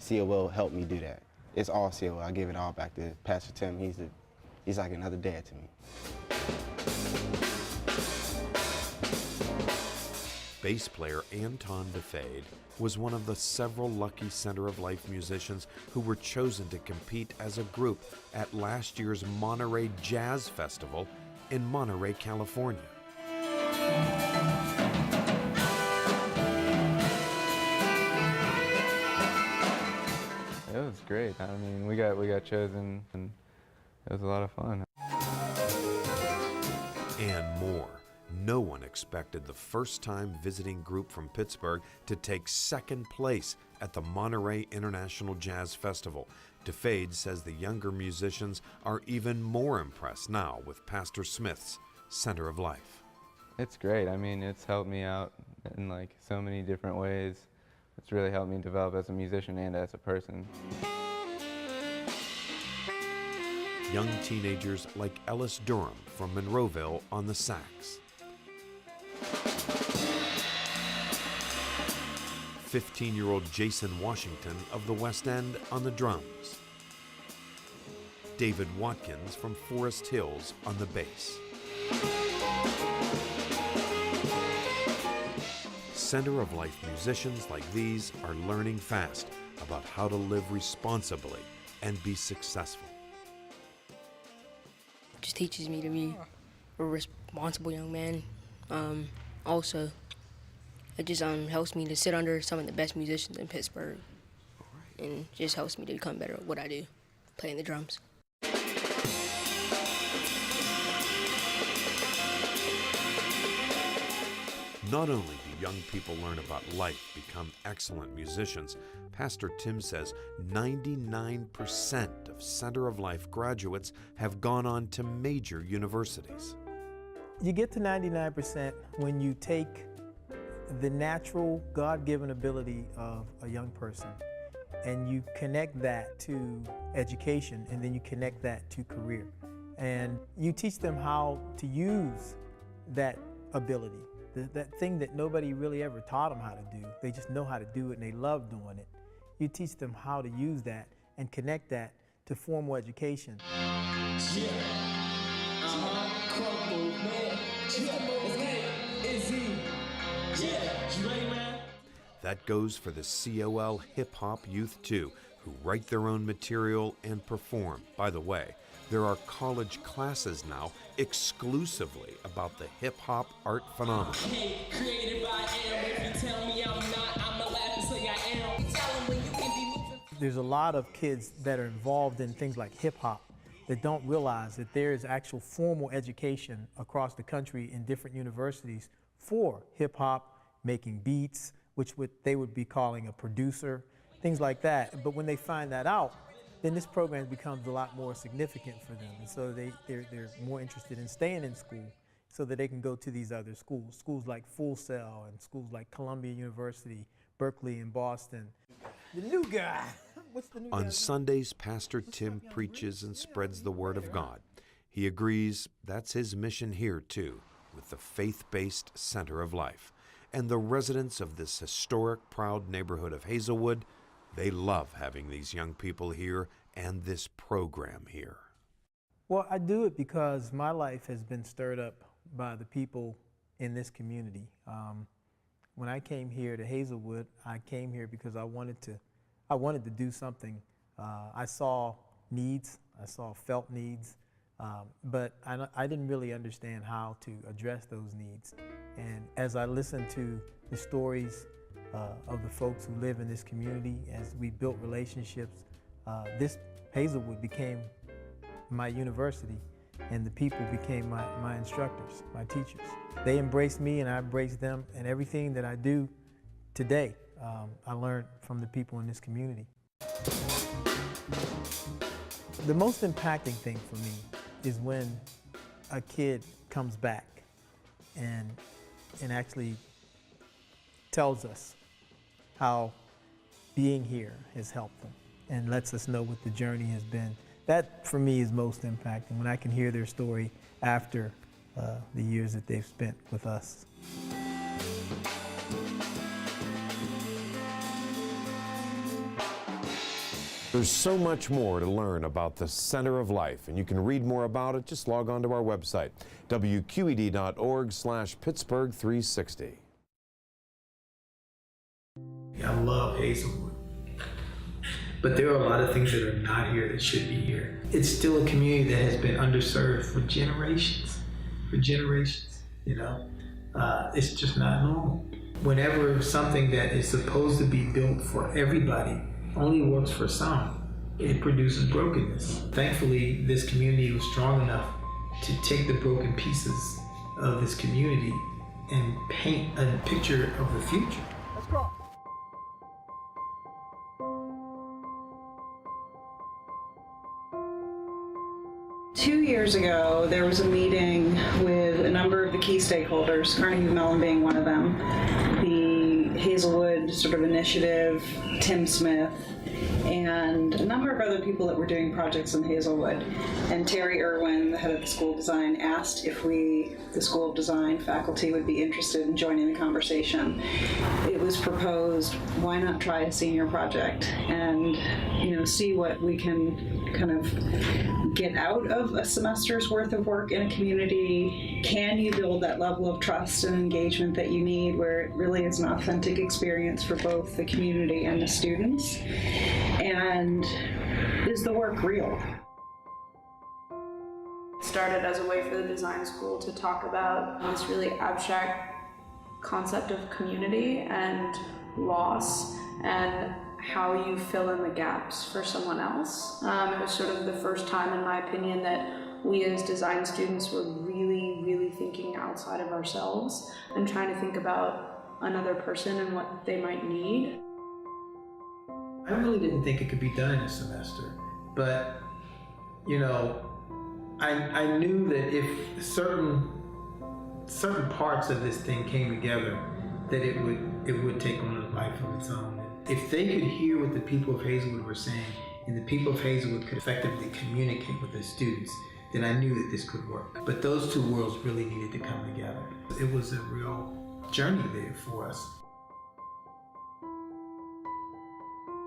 COL helped me do that. It's all COL. I give it all back to Pastor Tim. He's like another dad to me. Bass player Anton DeFade was one of the several lucky Center of Life musicians who were chosen to compete as a group at last year's Monterey Jazz Festival in Monterey, California. It was great. I mean, we got chosen, and it was a lot of fun. And more. No one expected the first-time visiting group from Pittsburgh to take second place at the Monterey International Jazz Festival. DeFade says the younger musicians are even more impressed now with Pastor Smith's Center of Life. It's great. I mean, it's helped me out in like so many different ways. It's really helped me develop as a musician and as a person. Young teenagers like Ellis Durham from Monroeville on the sax. 15-year-old Jason Washington of the West End on the drums. David Watkins from Forest Hills on the bass. Center of Life musicians like these are learning fast about how to live responsibly and be successful. It just teaches me to be a responsible young man. Also, it just helps me to sit under some of the best musicians in Pittsburgh, and just helps me to become better at what I do, playing the drums. Not only do young people learn about life, become excellent musicians, Pastor Tim says 99% of Center of Life graduates have gone on to major universities. You get to 99% when you take the natural, God-given ability of a young person and you connect that to education, and then you connect that to career. And you teach them how to use that ability. That thing that nobody really ever taught them how to do. They just know how to do it and they love doing it. You teach them how to use that and connect that to formal education. That goes for the COL Hip Hop Youth too, who write their own material and perform. By the way, there are college classes now exclusively about the hip-hop art phenomenon. There's a lot of kids that are involved in things like hip-hop that don't realize that there is actual formal education across the country in different universities for hip-hop, making beats, which they would be calling a producer, things like that. But when they find that out, then this program becomes a lot more significant for them. And so they're more interested in staying in school so that they can go to these other schools, schools like Full Sail and schools like Columbia University, Berkeley and Boston. The new guy. What's the new guy? On Sundays, Pastor Tim preaches and spreads the word of God. He agrees that's his mission here too, with the faith-based Center of Life. And the residents of this historic, proud neighborhood of Hazelwood, they love having these young people here and this program here. Well, I do it because my life has been stirred up by the people in this community. When I came here to Hazelwood, I came here because I wanted to do something. I saw needs, I saw felt needs, but I didn't really understand how to address those needs. And as I listened to the stories of the folks who live in this community, as we built relationships, this Hazelwood became my university, and the people became my instructors, my teachers. They embraced me and I embraced them, and everything that I do today, I learned from the people in this community. The most impacting thing for me is when a kid comes back and actually tells us how being here has helped them and lets us know what the journey has been. That, for me, is most impacting, when I can hear their story after the years that they've spent with us. There's so much more to learn about the Center of Life, and you can read more about it. Just log on to our website, wqed.org/Pittsburgh360. I love Hazelwood, but there are a lot of things that are not here that should be here. It's still a community that has been underserved for generations, you know? It's just not normal. Whenever something that is supposed to be built for everybody only works for some, it produces brokenness. Thankfully, this community was strong enough to take the broken pieces of this community and paint a picture of the future. Let's go. Two years ago, there was a meeting with a number of the key stakeholders, Carnegie Mellon being one of them, the Hazelwood sort of initiative, Tim Smith, and a number of other people that were doing projects in Hazelwood. And Terry Irwin, the head of the School of Design, asked if we, the School of Design faculty, would be interested in joining the conversation. It was proposed, why not try a senior project and, you know, see what we can kind of get out of a semester's worth of work in a community. Can you build that level of trust and engagement that you need where it really is an authentic experience for both the community and the students? And is the work real? It started as a way for the design school to talk about this really abstract concept of community and loss and how you fill in the gaps for someone else. It was sort of the first time, in my opinion, that we as design students were really thinking outside of ourselves and trying to think about another person and what they might need. I really didn't think it could be done in a semester, but, you know, I knew that if certain parts of this thing came together, that it would take on a life of its own. If they could hear what the people of Hazelwood were saying, and the people of Hazelwood could effectively communicate with the students, then I knew that this could work. But those two worlds really needed to come together. It was a real journey there for us.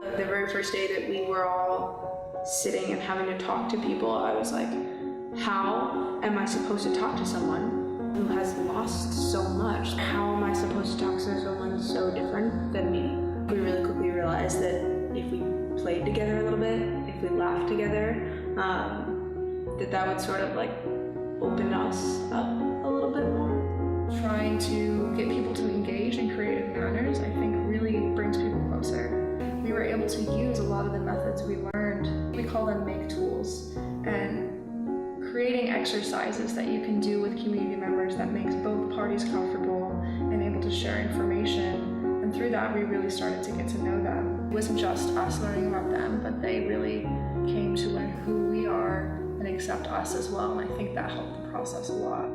The very first day that we were all sitting and having to talk to people, I was like, how am I supposed to talk to someone who has lost so much? How am I supposed to talk to someone so different than me? We really quickly realized that if we played together a little bit, if we laughed together, that would sort of like open us up a little bit more. Trying to get people to engage in creative manners, I think, really brings people closer. We were able to use a lot of the methods we learned. We call them make tools, and creating exercises that you can do with community members that makes both parties comfortable and able to share information. And through that, we really started to get to know them. It wasn't just us learning about them, but they really came to learn who we are and accept us as well. And I think that helped the process a lot.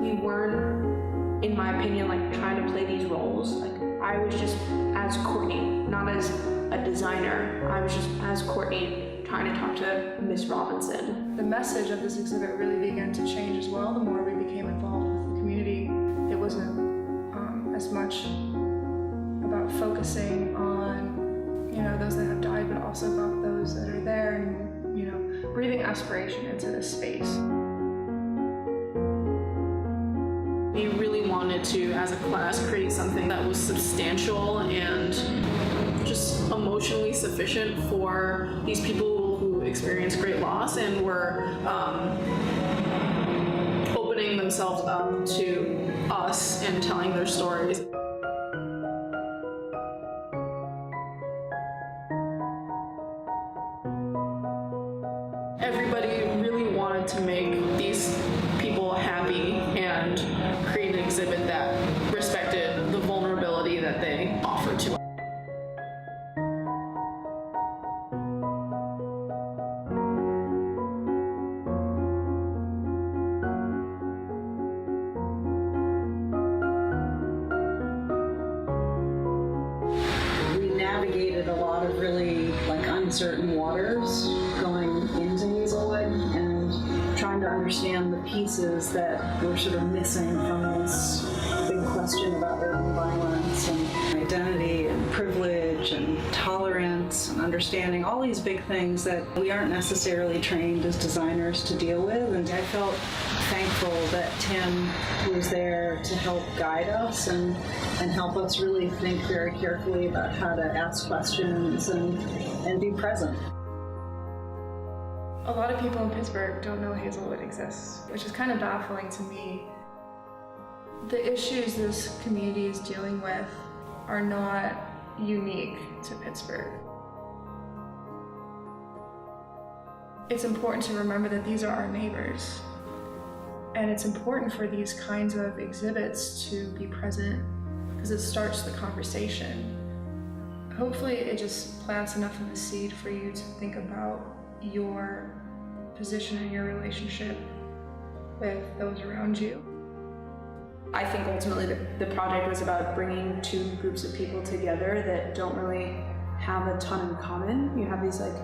We weren't, in my opinion, like trying to play these roles. Like I was just as Courtney, not as a designer. I was just as Courtney trying to talk to Miss Robinson. The message of this exhibit really began to change as well the more we became involved with the community. It wasn't as much about focusing on, you know, those that have died, but also about those that are there and, you know, breathing aspiration into this space. We really wanted to, as a class, create something that was substantial and just emotionally sufficient for these people who experienced great loss and were opening themselves up to us and telling their stories. Everybody really wanted to make these people happy and create an exhibit that respected the vulnerability that they offered to us. We navigated a lot of really uncertain waters going into Hazelwood and trying to understand the pieces that were sort of missing from this big question about urban violence and identity and privilege and tolerance balance and understanding, all these big things that we aren't necessarily trained as designers to deal with. And I felt thankful that Tim was there to help guide us and help us really think very carefully about how to ask questions and be present. A lot of people in Pittsburgh don't know Hazelwood exists, which is kind of baffling to me. The issues this community is dealing with are not unique to Pittsburgh. It's important to remember that these are our neighbors. And it's important for these kinds of exhibits to be present because it starts the conversation. Hopefully it just plants enough of a seed for you to think about your position and your relationship with those around you. I think ultimately the project was about bringing two groups of people together that don't really have a ton in common. You have these like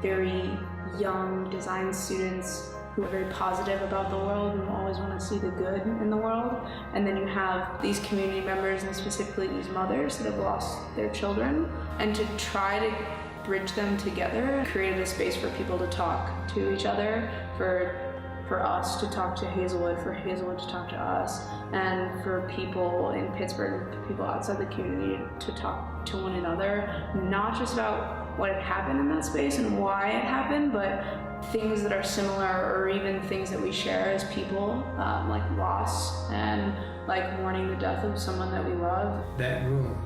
very young design students who are very positive about the world and always want to see the good in the world. And then you have these community members, and specifically these mothers that have lost their children. And to try to bridge them together, created a space for people to talk to each other, for us to talk to Hazelwood, for Hazelwood to talk to us, and for people in Pittsburgh, people outside the community to talk to one another, not just about what had happened in that space and why it happened, but things that are similar or even things that we share as people, like loss and like mourning the death of someone that we love. That room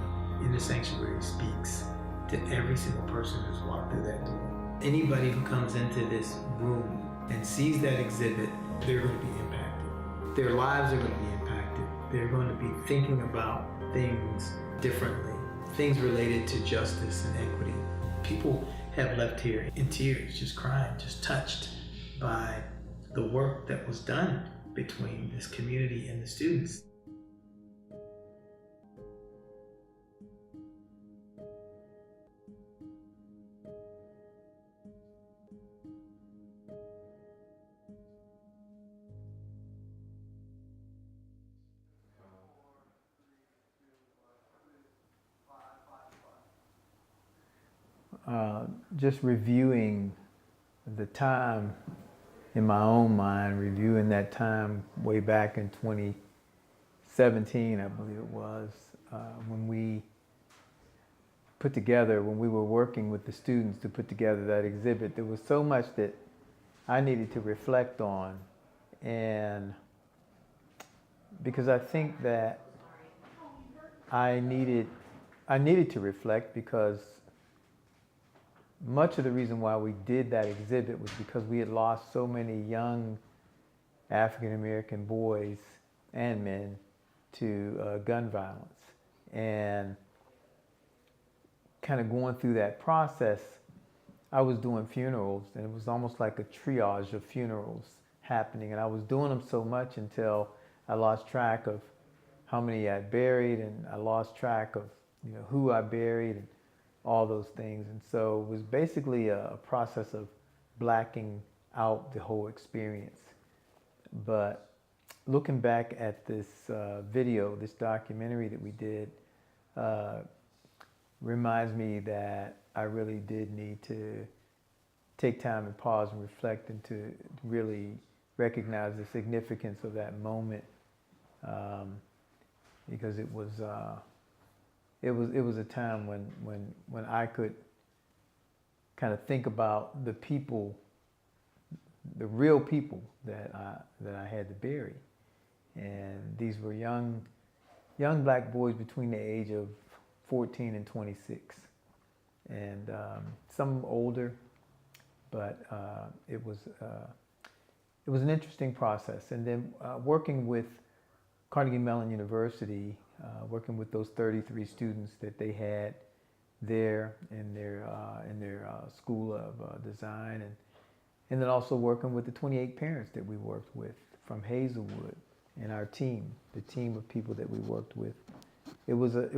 in the sanctuary speaks to every single person who's walked through that door. Anybody who comes into this room and sees that exhibit, they're going to be impacted. Their lives are going to be impacted. They're going to be thinking about things differently, things related to justice and equity. People have left here in tears, just crying, just touched by the work that was done between this community and the students. Just reviewing the time in my own mind, reviewing that time way back in 2017, I believe it was, when we were working with the students to put together that exhibit. There was so much that I needed to reflect on, and because I think that I needed to reflect, because much of the reason why we did that exhibit was because we had lost so many young African American boys and men to gun violence. And kind of going through that process, I was doing funerals, and it was almost like a triage of funerals happening. And I was doing them so much until I lost track of how many I buried, and I lost track of who I buried, and all those things. And so it was basically a process of blacking out the whole experience. But looking back at this video, this documentary that we did, reminds me that I really did need to take time and pause and reflect, and to really recognize the significance of that moment, because it was a time when I could kind of think about the people, the real people that I had to bury. And these were young black boys between the age of 14 and 26, and some older, but it was an interesting process. And then working with Carnegie Mellon University, working with those 33 students that they had there in their School of Design, and then also working with the 28 parents that we worked with from Hazelwood, and our team, the team of people that we worked with. It was a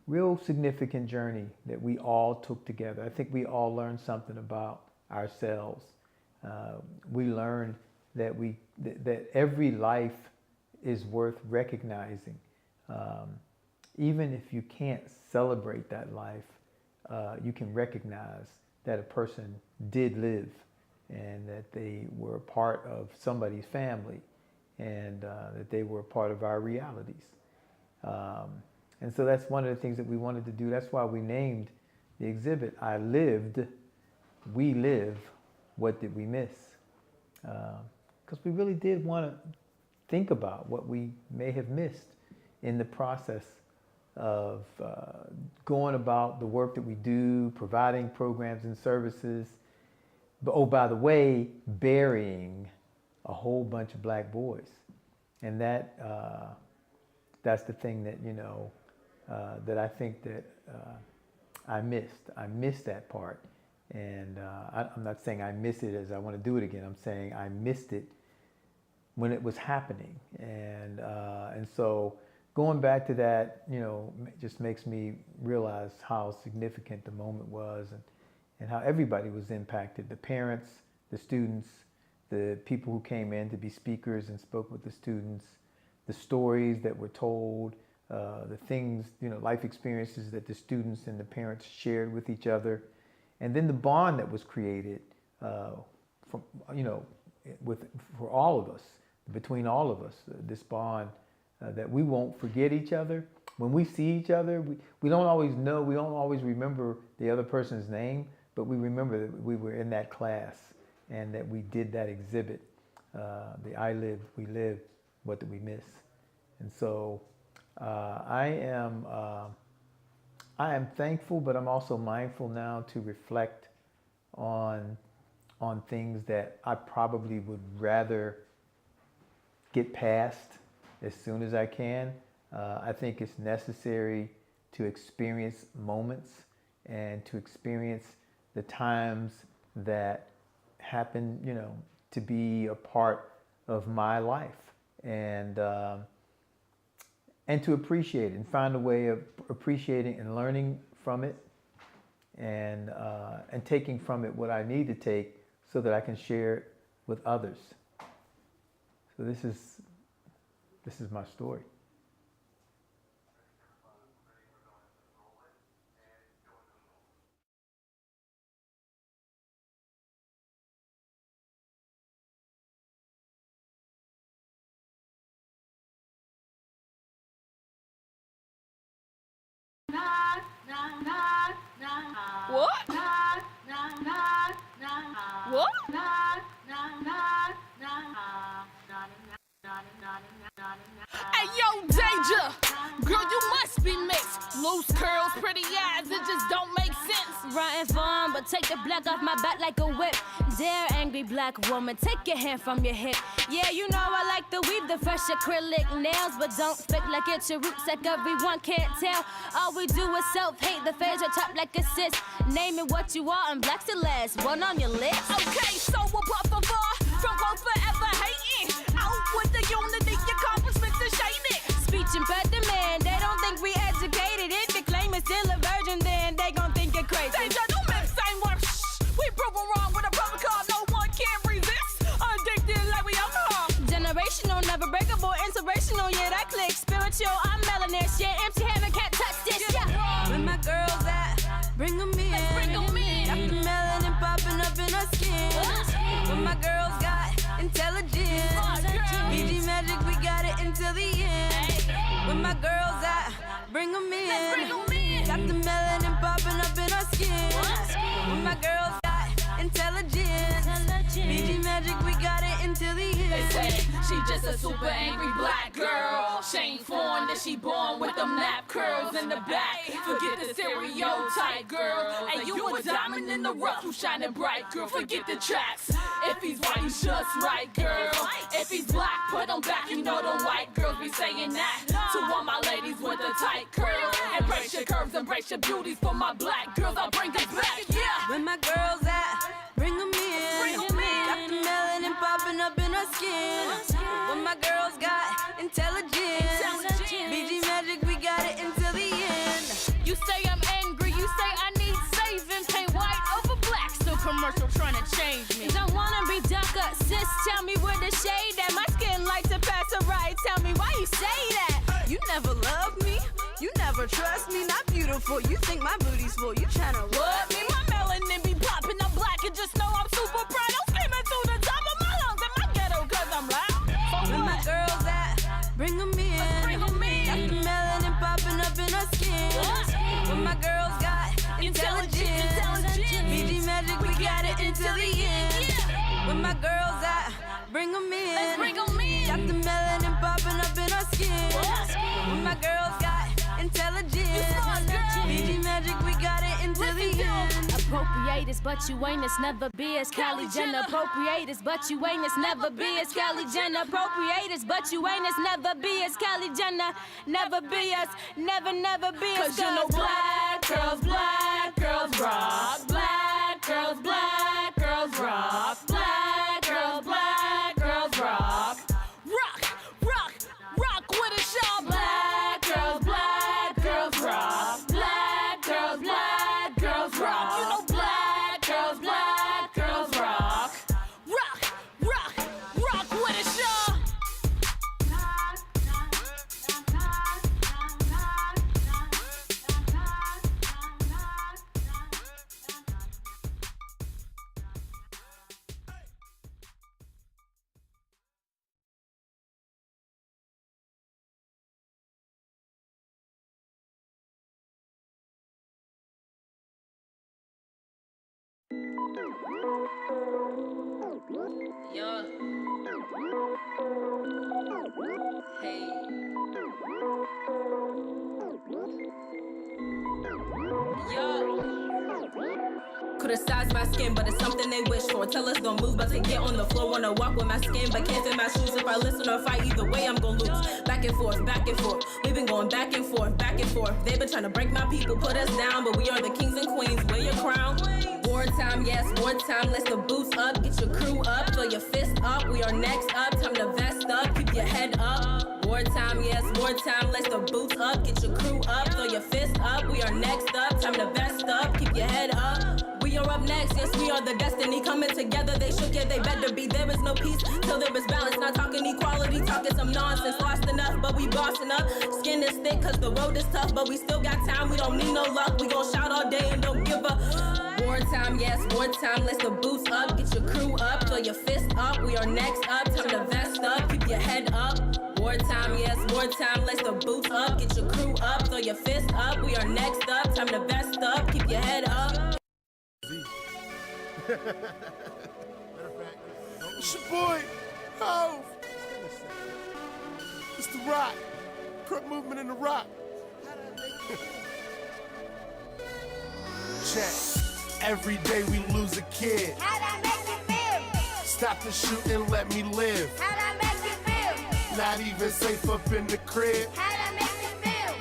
real significant journey that we all took together. I think we all learned something about ourselves. We learned that that every life is worth recognizing, even if you can't celebrate that life, you can recognize that a person did live and that they were a part of somebody's family and that they were a part of our realities. And so that's one of the things that we wanted to do. That's why we named the exhibit, I Lived, We Live, What Did We Miss? Because we really did want to think about what we may have missed in the process of going about the work that we do, providing programs and services. But, oh, by the way, burying a whole bunch of black boys. And that's the thing that, you know, that I think that I missed. I missed that part. And I'm not saying I miss it as I want to do it again. I'm saying I missed it when it was happening. And so going back to that, you know, just makes me realize how significant the moment was and how everybody was impacted. The parents, the students, the people who came in to be speakers and spoke with the students, the stories that were told, the things, you know, life experiences that the students and the parents shared with each other. And then the bond that was created, from, you know, for all of us, between all of us, this bond that we won't forget each other. When we see each other, we don't always know, we don't always remember the other person's name, but we remember that we were in that class and that we did that exhibit, the I Lived, We Live, What Did We Miss? And so I am thankful, but I'm also mindful now to reflect on things that I probably would rather get past as soon as I can. I think it's necessary to experience moments and to experience the times that happen, you know, to be a part of my life, and to appreciate it and find a way of appreciating and learning from it, and taking from it what I need to take so that I can share it with others. So this is my story. What? What? Hey, yo, Danger! Girl, you must be mixed. Loose curls, pretty eyes, it just don't make sense. Riding fun, but take the black off my back like a whip. Dare, angry black woman, take your hand from your hip. Yeah, you know I like to weave the fresh acrylic nails, but don't fake like it's your roots like everyone can't tell. All we do is self-hate, the phase are top like a sis. Name it what you are, and black's the last one on your list. Okay, so we're buffing from both forever hating. Out with the unity, accomplishments are shaded. Speech impediment, they don't think we educated. If you claim it's still a virgin, then they gon' think you're crazy. Danger, don't make the same word. We proven wrong with a protocol, no one can resist. Addicted like we alcohol. Generational, never breakable, inspirational, yeah, that click. Spiritual, I'm melanin, yeah, empty heaven, can't touch this, yeah. Where my girls at? Bring them in. Let's bring them in. Got the melanin popping up in her skin. Where my girls got intelligence. BG magic, we got it until the end. Where my girls at? Bring them in. Let's bring them in. Got the melanin popping up in her skin. Where my girls got intelligence. BG magic, we got it until the end. They say she just a super angry black girl. She ain't foreign that she born with them nap curls in the back. Forget the stereotype, girl. Hey, you a diamond in the rough who's shining bright, girl. Forget the tracks. If he's white, he's just right, girl. If he's black, put him back. You know them white girls be saying that to all my ladies with the tight curls. Embrace your curves, embrace your beauties. For my black girls, I'll bring it back, yeah. Where my girls at? Bring them in. Bring 'em in. Got the melanin popping up in her skin. Where my girls got intelligence. BG magic, we got it until the end. You say I'm angry, you say I need saving. Paint white over black, still commercial trying to change me. Don't wanna be darker, sis, tell me where the shade at. My skin like to pass a right, tell me why you say that. You never loved me. You never Trust me, not beautiful. You think my booty's full. You tryna What? Me, my melanin be popping. I'm black and just know I'm super bright. I'm screaming to the top of my lungs in my ghetto cause I'm loud. Where my girls at? Bring them in. Bring 'em in. Got the melanin popping up in her skin. What my girls got? Intelligence. BG magic, we got it until the end. Where my girls at? Bring them in. Let's bring 'em in. Got the melanin popping up in her skin. Where my girls got intelligence. BG magic, we got it until the end. Appropriators, but you ain't as never be as Kylie Jenner. Appropriators, but you ain't as never be as Kylie Jenner. Appropriators, but you ain't as never be as Kylie Jenner. Never be as, never be as. Cause you know black girls rock. Black girls rock. Black girls rock. Rock with a shawl. Black girls rock. Black girls rock. You know black girls rock. Rock with a shawl. Yeah. Hey. Criticize my skin, but it's something they wish for. Tell us don't move, but to get on the floor. Wanna walk with my skin, but can't fit my shoes. If I listen or fight, either way I'm gon' lose. Back and forth, back and forth. We've been going back and forth, back and forth. They've been trying to break my people, put us down, but we are the kings and queens. Wear your crown. Wartime, yes, wartime. Let's the boots up, get your crew up, throw your fist up. We are next up, time to vest up, keep your head up. Wartime, yes, wartime. Let's the boots up, get your crew up, throw your fist up. We are next up, time to vest up, keep your head up. We are up next, yes, we are the destiny. Coming together, they shook, yeah, they better be. There is no peace till there is balance. Not talking equality, talking some nonsense. Lost enough, but we bossing up. Skin is thick, cause the road is tough, but we still got time. We don't need no luck. We gon' shout all day and don't give up. Wartime, yes, wartime. Let's the boots up, get your crew up, throw your fist up. We are next up, time to vest up, keep your head up. Wartime, yes, wartime. Let's the boots up, get your crew up, throw your fist up. We are next up, time to vest up, keep your head up. It's your boy, Hov. It's the Rock. Crook movement in the Rock. Check. Every day we lose a kid. How'd I make you feel? Stop the shooting, let me live. How'd I make you feel? Not even safe up in the crib. How'd I make you feel?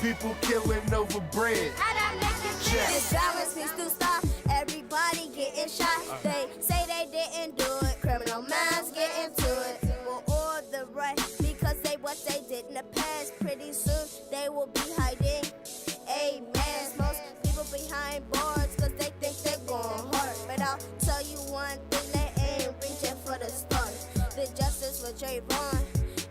People killing over bread. How'd I make you feel? Check. This violence needs to stop. Everybody getting shot. They say they didn't do it. Criminal minds get into it. Will all the right because they what they did in the past. Pretty soon they will be hiding. Amen. Most people behind bars cause they think they're going hard. But I'll tell you one thing, they ain't reaching for the stars. The justice for Trayvon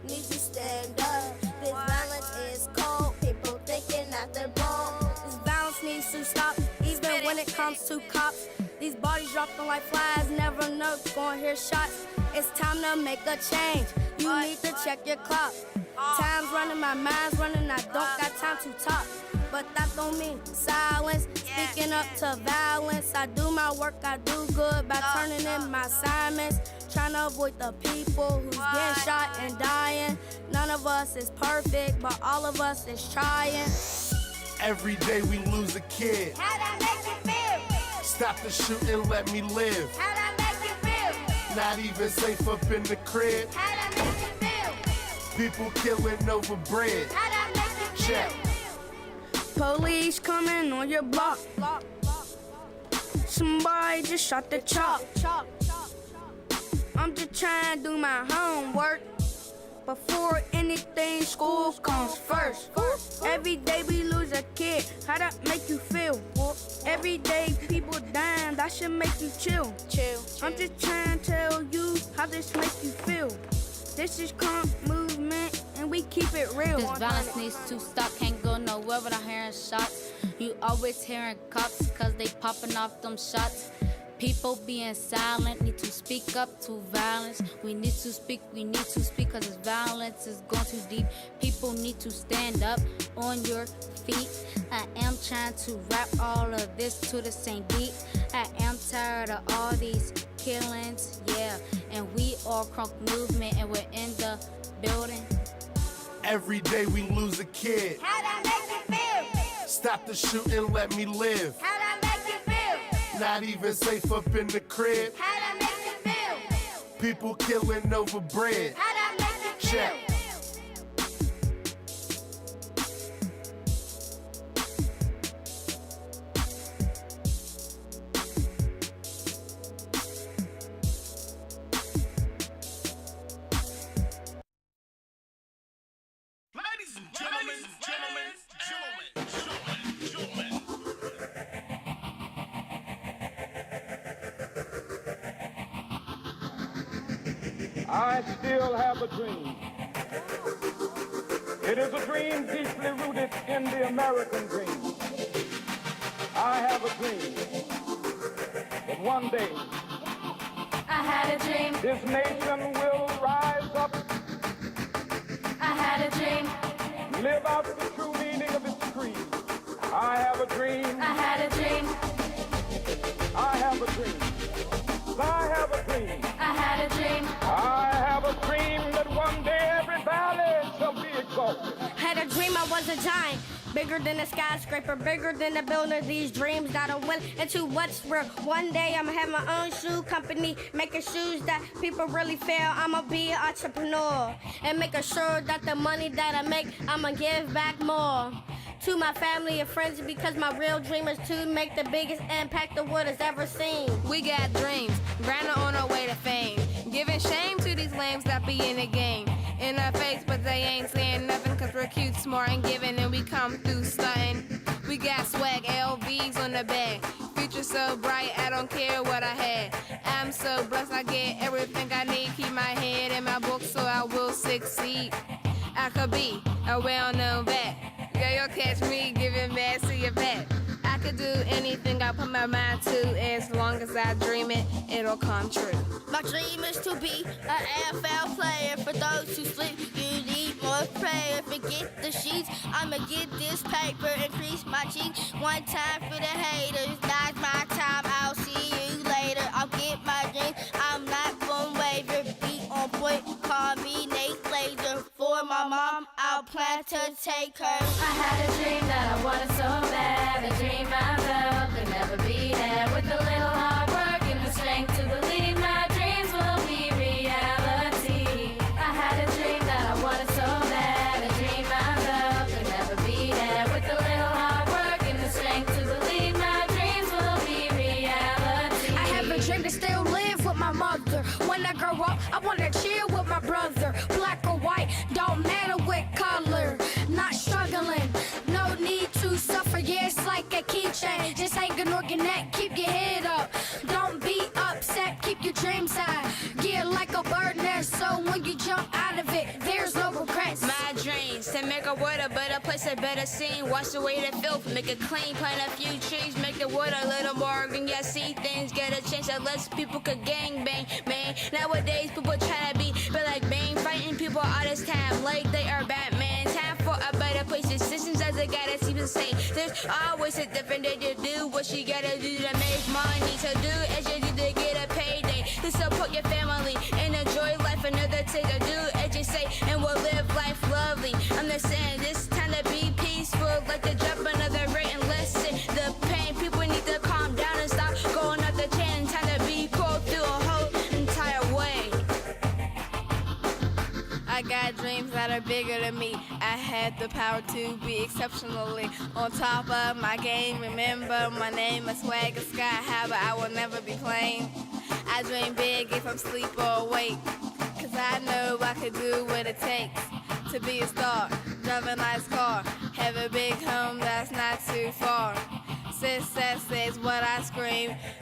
needs to stand up. This violence is cold. People thinking that they're bold. This violence needs to stop. Even when it comes to cops, these bodies dropping like flies. Never know, gonna hear shots. It's time to make a change. You need to check your clock. Time's running, my mind's running. I don't got time to talk. But that don't mean silence. Speaking up to violence. I do my work, I do good by turning in my assignments. Trying to avoid the people who's getting shot and dying. None of us is perfect, but all of us is trying. Every day we lose a kid. How'd I make you feel? Stop the shooting, let me live. How'd I make you feel? Not even safe up in the crib. How'd I make you feel? People killing over bread. How'd I make you feel? Check. Police coming on your block. Somebody just shot the chop. I'm just trying to do my homework. Before anything, school comes first. Every day we lose a kid. How that make you feel? Every day people dying. That should make you chill. I'm just trying to tell you how this make you feel. This is Crunk Movement, and we keep it real. This violence needs to stop, can't go nowhere without hearing shots. You always hearing cops, cause they popping off them shots. People being silent, need to speak up to violence. We need to speak, cause this violence is going too deep. People need to stand up on your feet. I am trying to rap all of this to the same beat. I am tired of all these killings, yeah. And we are Crunk Movement and we're in the building. Every day we lose a kid. How that make you feel? Stop the shooting, let me live. How that make you feel? Not even safe up in the crib. How that make you feel? People killing over bread. How that make you feel? Check. Ladies and gentlemen. I still have a dream. It is a dream deeply rooted in the American dream. I have a dream that one day I had a dream. this nation will rise up, I had a dream. live out the true meaning of its creed. I have a dream. I had a dream. I have a dream. I have a dream. I had a dream. I have a dream that one day every valley shall be exalted. Had a dream I was a giant, bigger than a skyscraper, bigger than a building. These dreams that I went into what's real. One day I'ma have my own shoe company, making shoes that people really feel. I'ma be an entrepreneur and making sure that the money that I make, I'ma give back more to my family and friends, because my real dream is to make the biggest impact the world has ever seen. We got dreams, grinding on our way to fame, giving shame to these lames that be in the game. In our face, but they ain't saying nothing, cause we're cute, smart, and giving, and we come through stunting. We got swag, LVs on the bag. Future so bright, I don't care what I had. I'm so blessed, I get everything I need. Keep my head in my book so I will succeed. I could be a well-known vet. Girl, you'll catch me giving back to your pet. I could do anything I put my mind to. As long as I dream it, it'll come true. My dream is to be an NFL player. For those who sleep, you need more prayer. Forget the sheets, I'ma get this paper. Increase my cheeks, one time for the haters. That's my time, I'll see you later. I'll get my dream, I'm not gonna waver. Be on point, call me Nate Laser. For my mom, I'll plan to take her. I had a dream that I wanted so bad. A dream I felt could never be had. With a little hard work and the strength to believe my dreams will be reality. I had a dream that I wanted so bad. A dream I felt could never be had. With a little hard work and the strength to believe my dreams will be reality. I have a dream to still live with my mother. When I grow up, I wanna chill with my brother. Black or white, don't matter what color. Not struggling, no need to suffer. Yeah, it's like a keychain. Just hang an organ neck, keep your head up. Don't be upset, keep your dreams high. Get like a bird nest, so when you jump out of it, there's no regrets. My dreams to make a world a better place, a better scene. Wash away the filth, make it clean, plant a few trees, make the world a little more green. Yeah, see things get a chance that less people could gang bang, man. Nowadays people try to be like Bane, fighting people all this time like they are Batman. Time for a better place. Decisions as a guy that seems to say there's always a different day to do what you gotta do to make money. So do as you do to get a payday, to support your family and enjoy life. Another thing to do as you say, and we'll live life lovely. I'm just saying this time to be peaceful, like to drop another rate and listen. The pain, people need to calm down and stop going up the chain. Time to be cool through a whole entire way. I got dreams that are bigger than me. I had the power to be exceptionally on top of my game. Remember, my name is Swagger Sky High, but I will never be plain. I dream big if I'm asleep or awake, cause I know I could do what it takes to be a star. Drive a nice car, have a big home that's not too far. Success is what I scream.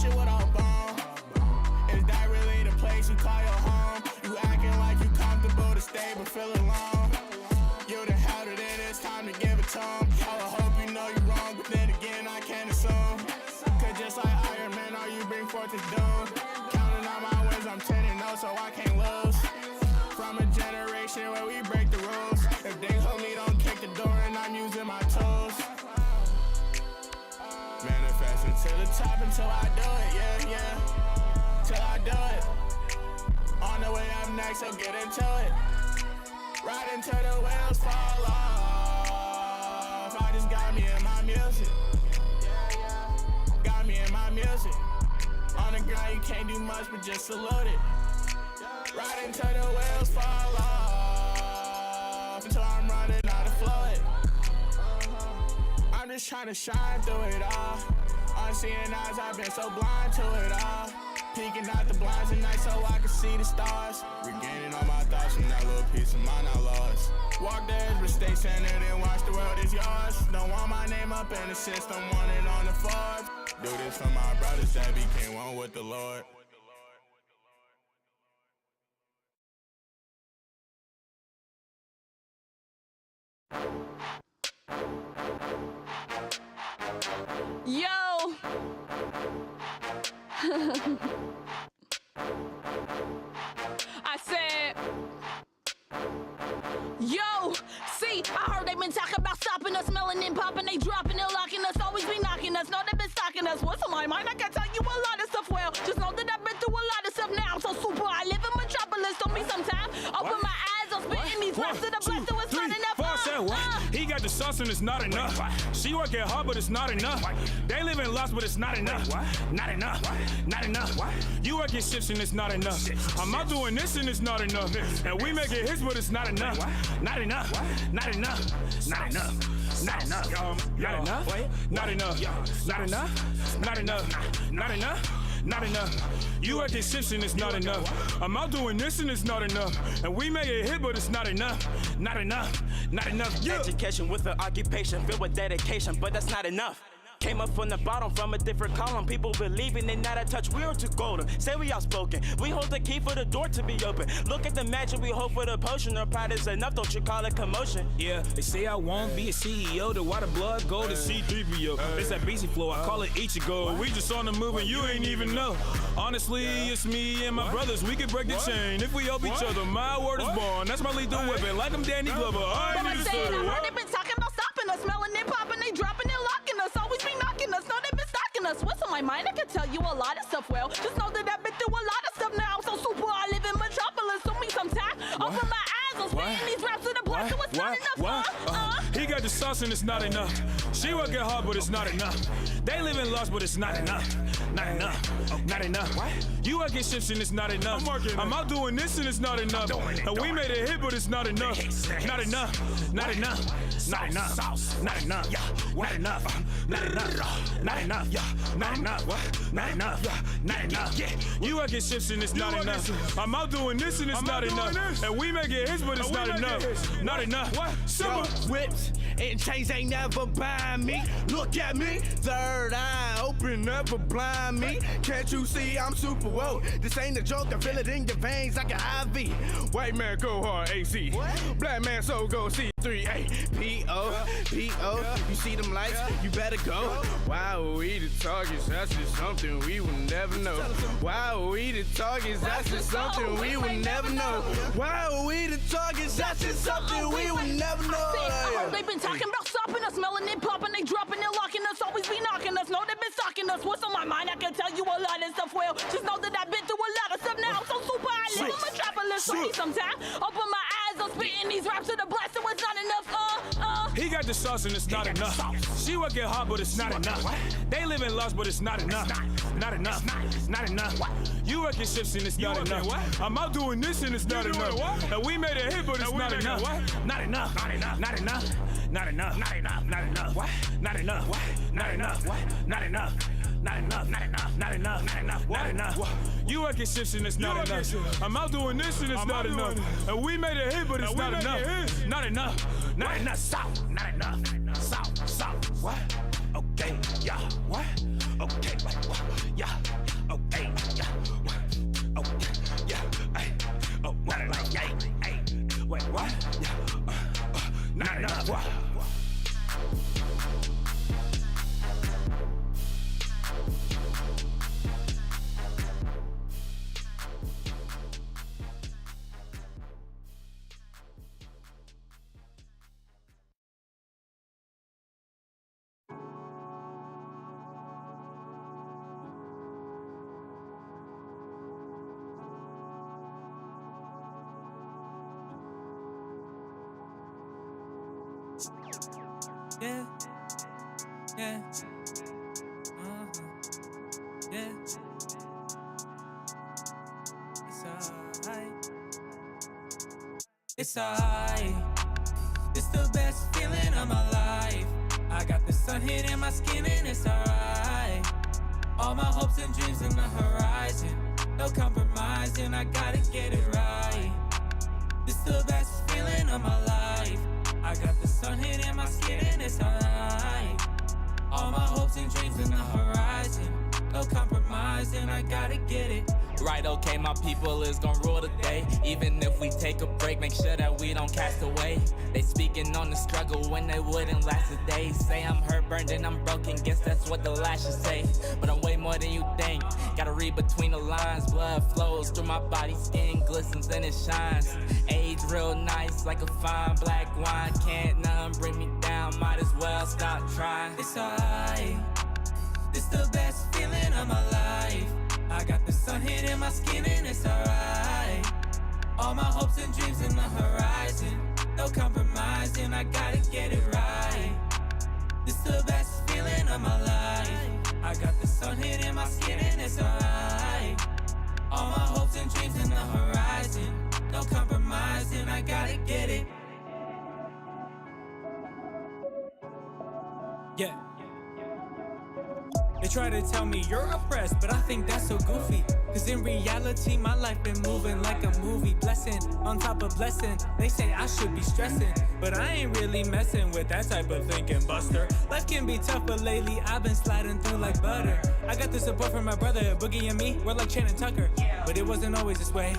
shit without bone. Is that really the place you call your home? You acting like you comfortable to stay but feel alone. You the held it in, it's time to give it to 'em. I would hope you know you're wrong, but then again I can't assume. Cause just like Iron Man, all you bring forth is doom. Counting out my wins, I'm 10-0, so I can't lose. From a generation where we break the rules. If they hold me, don't kick the door and I'm using my tools. Manifesting to the top until I do it, yeah, yeah. Till I do it. On the way up next, so get into it. Right until the wheels fall off. I just got me in my music. Got me in my music. On the ground, you can't do much but just salute it. Right until the wheels fall off. Until I'm running out of fluid. I'm just trying to shine through it all. Unseeing eyes, I've been so blind to it all. Peeking out the blinds at night so I can see the stars. Regaining all my thoughts from that little piece of mind I lost. Walk the edge, but stay centered and watch the world is yours. Don't want my name up in the system, want it on the Forbes. Do this for my brothers that became one with the Lord. Yo! I said, yo, see, I heard they been talking about stopping us, smelling and popping, they dropping and locking us, always be knocking us, know they been stalking us. What's on my mind? I can tell you a lot of stuff, well, just know that I've been through a lot of stuff now. I'm so super, I live in Metropolis, told me sometime, open my eyes, I'm spitting these raps to the blast, so it's not enough. He got the sauce and it's not enough. She working hard, but it's not enough. They live in lost, but it's not enough. Not enough. Not enough. You working shifts and it's not enough. I'm out doing this and it's not enough. And we making hits, but it's not enough. Not enough. Not enough. Not enough. Not enough. Not enough. Not enough. Not enough. Not enough. Not enough. Not enough. You working shifts and it's not enough. I'm out doing this and it's not enough. And we make a hit, but it's not enough. Not enough. Not enough. Yeah. Education with an occupation filled with dedication, but that's not enough. Came up from the bottom, from a different column. People believing in that I touch, we are too golden. Say we outspoken. We hold the key for the door to be open. Look at the magic, we hope for the potion. Our pride is enough, don't you call it commotion? Yeah, they say I won't be a CEO. The water blood go to C3PO. It's that BC flow, I call it Ichigo. We just on the move and you ain't even know. Honestly, it's me and my brothers. We can break the chain if we help each other. My word is born. That's my lethal weapon. Like I'm Danny Glover. But I said, I heard they been talking about stopping us, smelling and popping, they dropping and locking us, always be knocking us, know they been stalking us. What's on my mind? I can tell you a lot of stuff, well, just know that I've been through a lot of stuff now. I'm so super, I live in Metropolis, so me sometime, open my eyes, I'm spitting these raps to the block, so it's not enough. He got the sauce and it's not enough. She working hard, but it's not enough. They live in lost, but it's not enough. Not enough. Not enough. You working shifts and it's not enough. I'm out doing this and it's not enough. And we made a hit, but it's not enough. Not enough. Not enough. Not enough. Not enough. Not enough. Not enough. Not enough. Not enough. Not enough. Not enough. You working shifts and it's not enough. I'm out doing this and it's not enough. And we making hits, but it's not enough. Not enough. Yo, whips and chains ain't never buying me. Look at me, third eye open up for blind me. Can't you see I'm super woke? This ain't a joke, I feel it in your veins like an IV. White man go hard, AC. Black man so go C3, P-O, P-O. You see them lights, you better go. Wow, we the targets, that's just something we will never know. Wow, we the targets, that's just something we will never know. Wow, we the targets, that's just something we will never know. I heard they been talking about stopping us, smelling and popping, they dropping and locking us, always be knocking us, know they been stalking us. What's on my mind? I can tell you a lot of stuff, well, just know that I've been through a lot of stuff now. I'm so super, I live in Metropolis, so me sometime, open my eyes, I'm spitting these raps to the blast, so it's not enough, He got the sauce and it's not enough. She working hard, but it's not enough. They live in lost, but it's not enough. Not enough. Not enough. You working shifts and it's not enough. I'm out doing this and it's not enough. And we made a hit, but it's not enough. Not enough. Not enough. Not enough. Not enough. Not enough. Not enough. Not enough. Not enough. Not enough. Not enough, not enough, not enough, not enough, not enough. You working shifts and it's not enough. I'm out doing this and it's not enough. And we made a hit, but it's not enough. Not enough, not enough. South, not enough. South, what? Okay, yeah, what? Okay, what? Yeah. Yeah, yeah, yeah. It's alright. It's alright. It's the best feeling of my life. I got the sun hitting my skin and it's alright. All my hopes and dreams on the horizon. No compromising, I gotta get it right. It's the best feeling of my life. I got the sun hitting my skin and it's alright. All my hopes and dreams on the horizon. No compromising, I gotta get it. Right, okay, my people is gon' rule the day. Even if we take a break, make sure that we don't cast away. They speaking on the struggle when they wouldn't last a day. Say I'm hurt, burned, and I'm broken, guess that's what the lashes say. But I'm way more than you think, gotta read between the lines. Blood flows through my body, skin glistens and it shines. Age real nice, like a fine black wine. Can't nothing bring me down, might as well stop trying. It's alright, it's the best feeling of my life. I got the sun hitting my skin and it's alright. All my hopes and dreams in the horizon. No compromising, I gotta get it right. It's the best feeling of my life. I got the sun hitting my skin and it's alright. All my hopes and dreams in the horizon. No compromising, I gotta get it. Yeah. They try to tell me you're oppressed, but I think that's so goofy. Cause in reality, my life been moving like a movie. Blessing on top of blessing. They say I should be stressing, but I ain't really messing with that type of thinking, Buster. Life can be tough, but lately I've been sliding through like butter. I got the support from my brother, Boogie and me, we're like Shannon Tucker. But it wasn't always this way.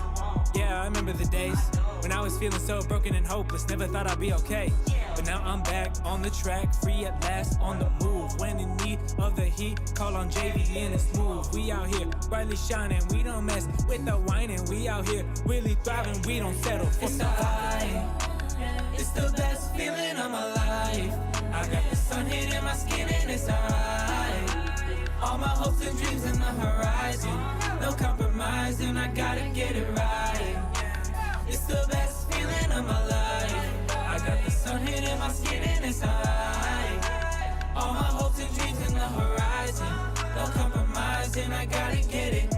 Yeah, I remember the days when I was feeling so broken and hopeless, never thought I'd be okay. But now I'm back on the track, free at last, on the move. When in need of the heat, call on JV and it's smooth. We out here, brightly shining, we don't mess with the whining. We out here, really thriving, we don't settle for survival. It's the best feeling of my life. I got the sun hitting my skin and it's alright. All my hopes and dreams in the horizon. No compromising, I gotta get it right. It's the best feeling of my life. I got the sun hitting my skin and it's alright. All my hopes and dreams in the horizon. No compromising, I gotta get it.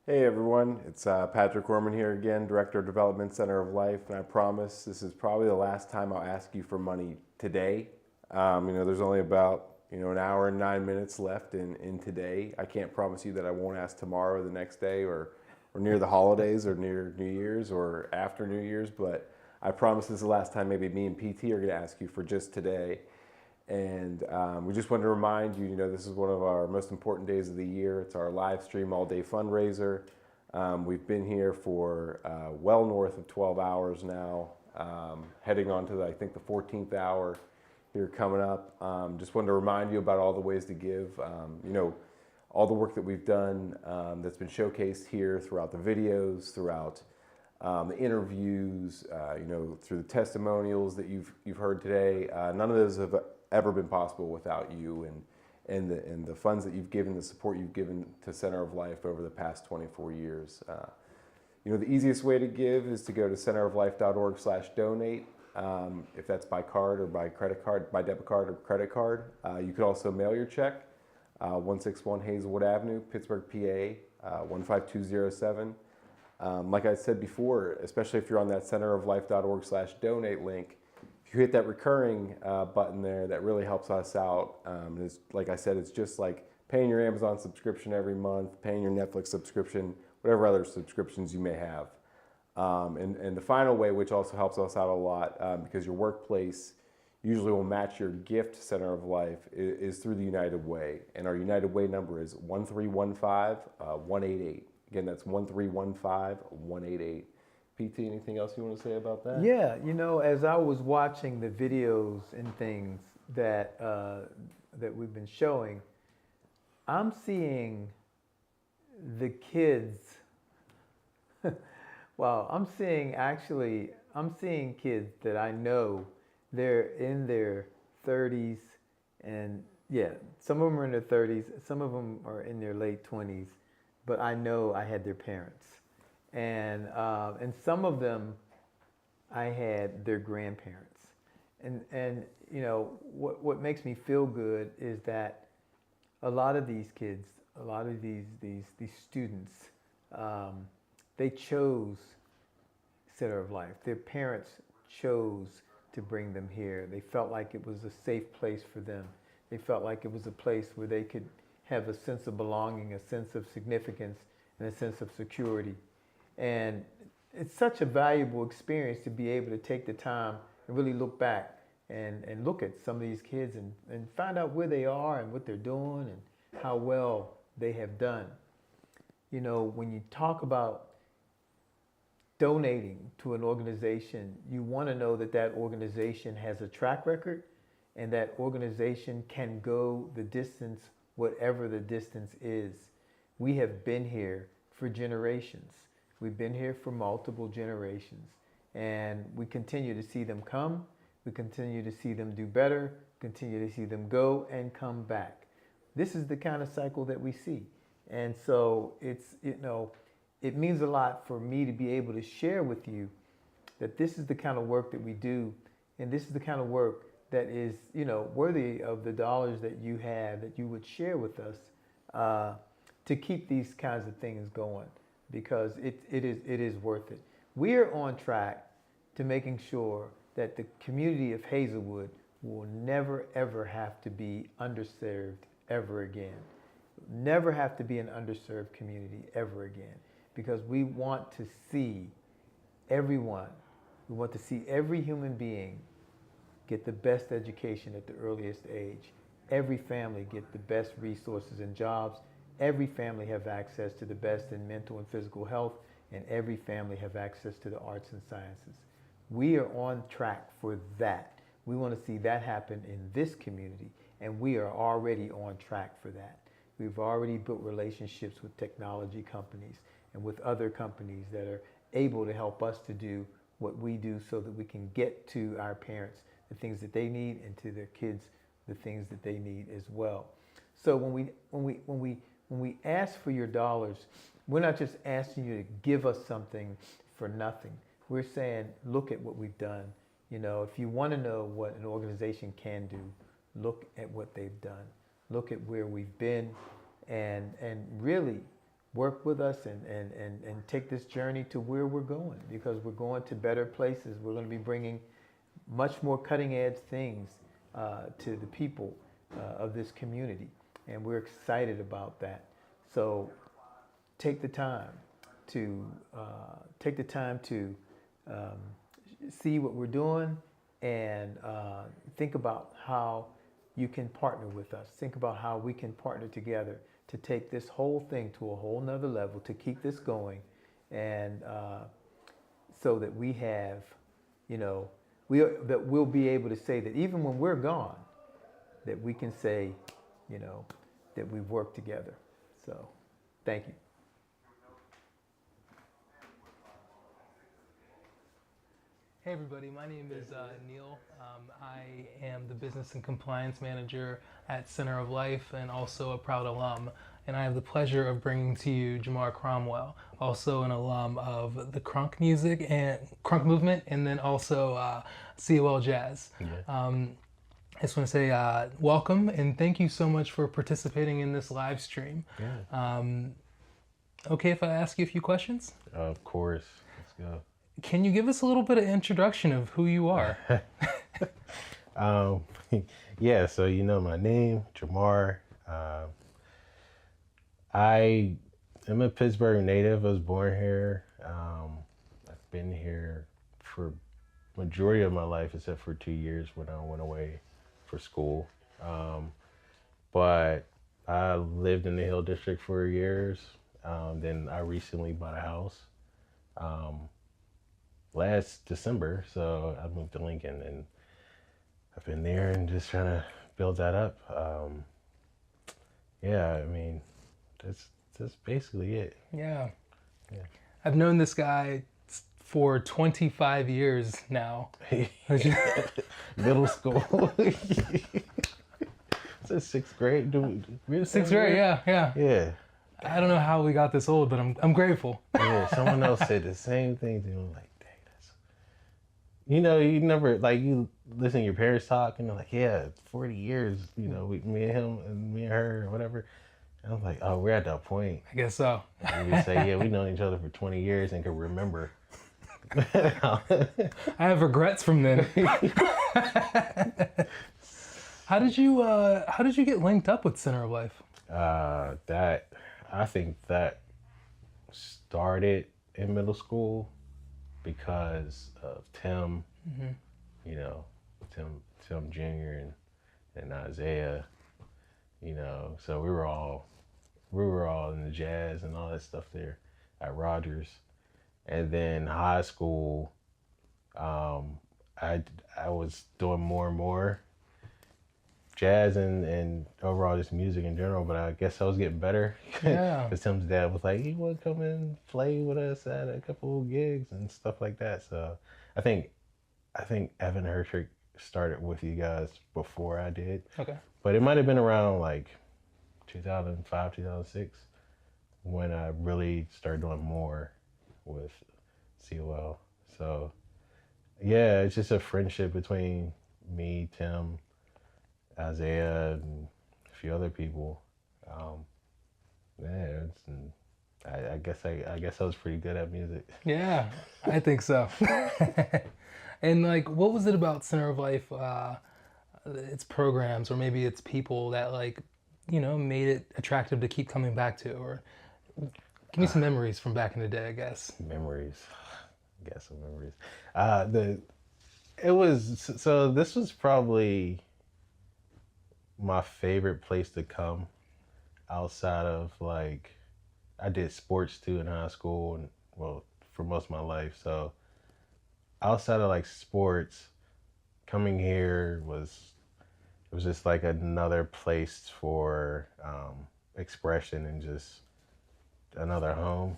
Hey everyone, it's Patrick Orman here again, Director of Development Center of Life, and I promise this is probably the last time I'll ask you for money today. There's only about an hour and 9 minutes left in today. I can't promise you that I won't ask tomorrow or the next day or near the holidays or near New Year's or after New Year's, but I promise this is the last time maybe me and PT are going to ask you for just today. And we just wanted to remind you, this is one of our most important days of the year. It's our live stream all-day fundraiser. We've been here for well north of 12 hours now, heading on to, I think, the 14th hour here coming up. Just wanted to remind you about all the ways to give. All the work that we've done that's been showcased here throughout the videos, throughout the interviews, through the testimonials that you've heard today. None of those have ever been possible without you and the funds that you've given, the support you've given to Center of Life over the past 24 years. The easiest way to give is to go to centeroflife.org/donate. If that's by card or by credit card, by debit card or credit card. You could also mail your check, 161 Hazelwood Avenue, Pittsburgh, PA, 15207. Like I said before, especially if you're on that centeroflife.org/donate link, if you hit that recurring button there, that really helps us out. Like I said, it's just like paying your Amazon subscription every month, paying your Netflix subscription, whatever other subscriptions you may have. And the final way, which also helps us out a lot, because your workplace, usually will match your gift center of life is through the United Way. And our United Way number is 1315-188. Again, that's 1315-188. PT, anything else you want to say about that? Yeah, you know, as I was watching the videos and things that that we've been showing, I'm seeing the kids. Wow, I'm seeing kids that I know. They're in their 30s, and yeah, some of them are in their 30s, some of them are in their late 20s, but I know I had their parents. And some of them, I had their grandparents. And you know, what makes me feel good is that a lot of these kids, a lot of these students, they chose Center of Life. Their parents chose to bring them here. They felt like it was a safe place for them. They felt like it was a place where they could have a sense of belonging, a sense of significance, and a sense of security. And it's such a valuable experience to be able to take the time and really look back and look at some of these kids and find out where they are and what they're doing and how well they have done. You know, when you talk about donating to an organization, you want to know that that organization has a track record and that organization can go the distance, whatever the distance is. We have been here for generations. We've been here for multiple generations, and we continue to see them come. We continue to see them do better, continue to see them go and come back. This is the kind of cycle that we see. And so it's, you know, it means a lot for me to be able to share with you that this is the kind of work that we do, and this is the kind of work that is, you know, worthy of the dollars that you have, that you would share with us to keep these kinds of things going, because it is worth it. We are on track to making sure that the community of Hazelwood will never ever have to be underserved ever again. Never have to be an underserved community ever again, because we want to see everyone, we want to see every human being get the best education at the earliest age. Every family get the best resources and jobs. Every family have access to the best in mental and physical health, and every family have access to the arts and sciences. We are on track for that. We want to see that happen in this community, and we are already on track for that. We've already built relationships with technology companies and with other companies that are able to help us to do what we do so that we can get to our parents the things that they need, and to their kids the things that they need as well. So when we ask for your dollars, we're not just asking you to give us something for nothing. We're saying, look at what we've done. You know, if you want to know what an organization can do, look at what they've done. Look at where we've been, and really work with us and take this journey to where we're going, because we're going to better places. We're going to be bringing much more cutting edge things to the people of this community, and we're excited about that. So take the time to see what we're doing, and think about how you can partner with us. Think about how we can partner together to take this whole thing to a whole nother level, to keep this going, and so that we have, you know, that we'll be able to say that even when we're gone, that we can say, you know, that we've worked together. So, thank you. Hey everybody, my name is Neil. I am the Business and Compliance Manager at Center of Life, and also a proud alum. And I have the pleasure of bringing to you Jamar Cromwell, also an alum of the crunk music and crunk movement, and then also COL Jazz. Yeah. I just want to say welcome, and thank you so much for participating in this live stream. Yeah. Okay if I ask you a few questions? Of course, let's go. Can you give us a little bit of introduction of who you are? Yeah, so you know my name, Jamar. I am a Pittsburgh native. I was born here. I've been here for majority of my life, except for 2 years when I went away for school. But I lived in the Hill District for years. Then I recently bought a house last December, so I moved to Lincoln, and I've been there and just trying to build that up. Yeah, I mean, that's basically it. Yeah. Yeah. I've known this guy for 25 years now. Middle school. It's sixth grade. Sixth grade, yeah. Yeah. I don't know how we got this old, but I'm grateful. Yeah, someone else said the same thing to me. I'm like, dang, that's... You know, you never, like, you listen to your parents talk, and they're like, yeah, 40 years, you know, me and him, and me and her, or whatever. And I'm like, oh, we're at that point. I guess so. And we say, yeah, we've known each other for 20 years and can remember. I have regrets from then. How did you get linked up with Center of Life? I think that started in middle school because of Tim, you know, Tim Jr. and Isaiah, you know, so we were all in the jazz and all that stuff there at Rogers. And then high school, I was doing more and more jazz and overall just music in general, but I guess I was getting better. Yeah. Because Tim's dad was like, you want to come and play with us at a couple of gigs and stuff like that. So I think Evan Hertrick started with you guys before I did. Okay. But it might have been around like 2005, 2006 when I really started doing more with COL. So yeah, it's just a friendship between me, Tim, Isaiah, and a few other people. I guess I was pretty good at music. Yeah, I think so. And like, what was it about Center of Life, its programs, or maybe its people that, like, you know, made it attractive to keep coming back to? Or give me some memories from back in the day, I guess. Memories. I guess some memories. This was probably my favorite place to come outside of, like, I did sports too in high school, and well, for most of my life. So outside of like sports, coming here was just like another place for expression and just another home.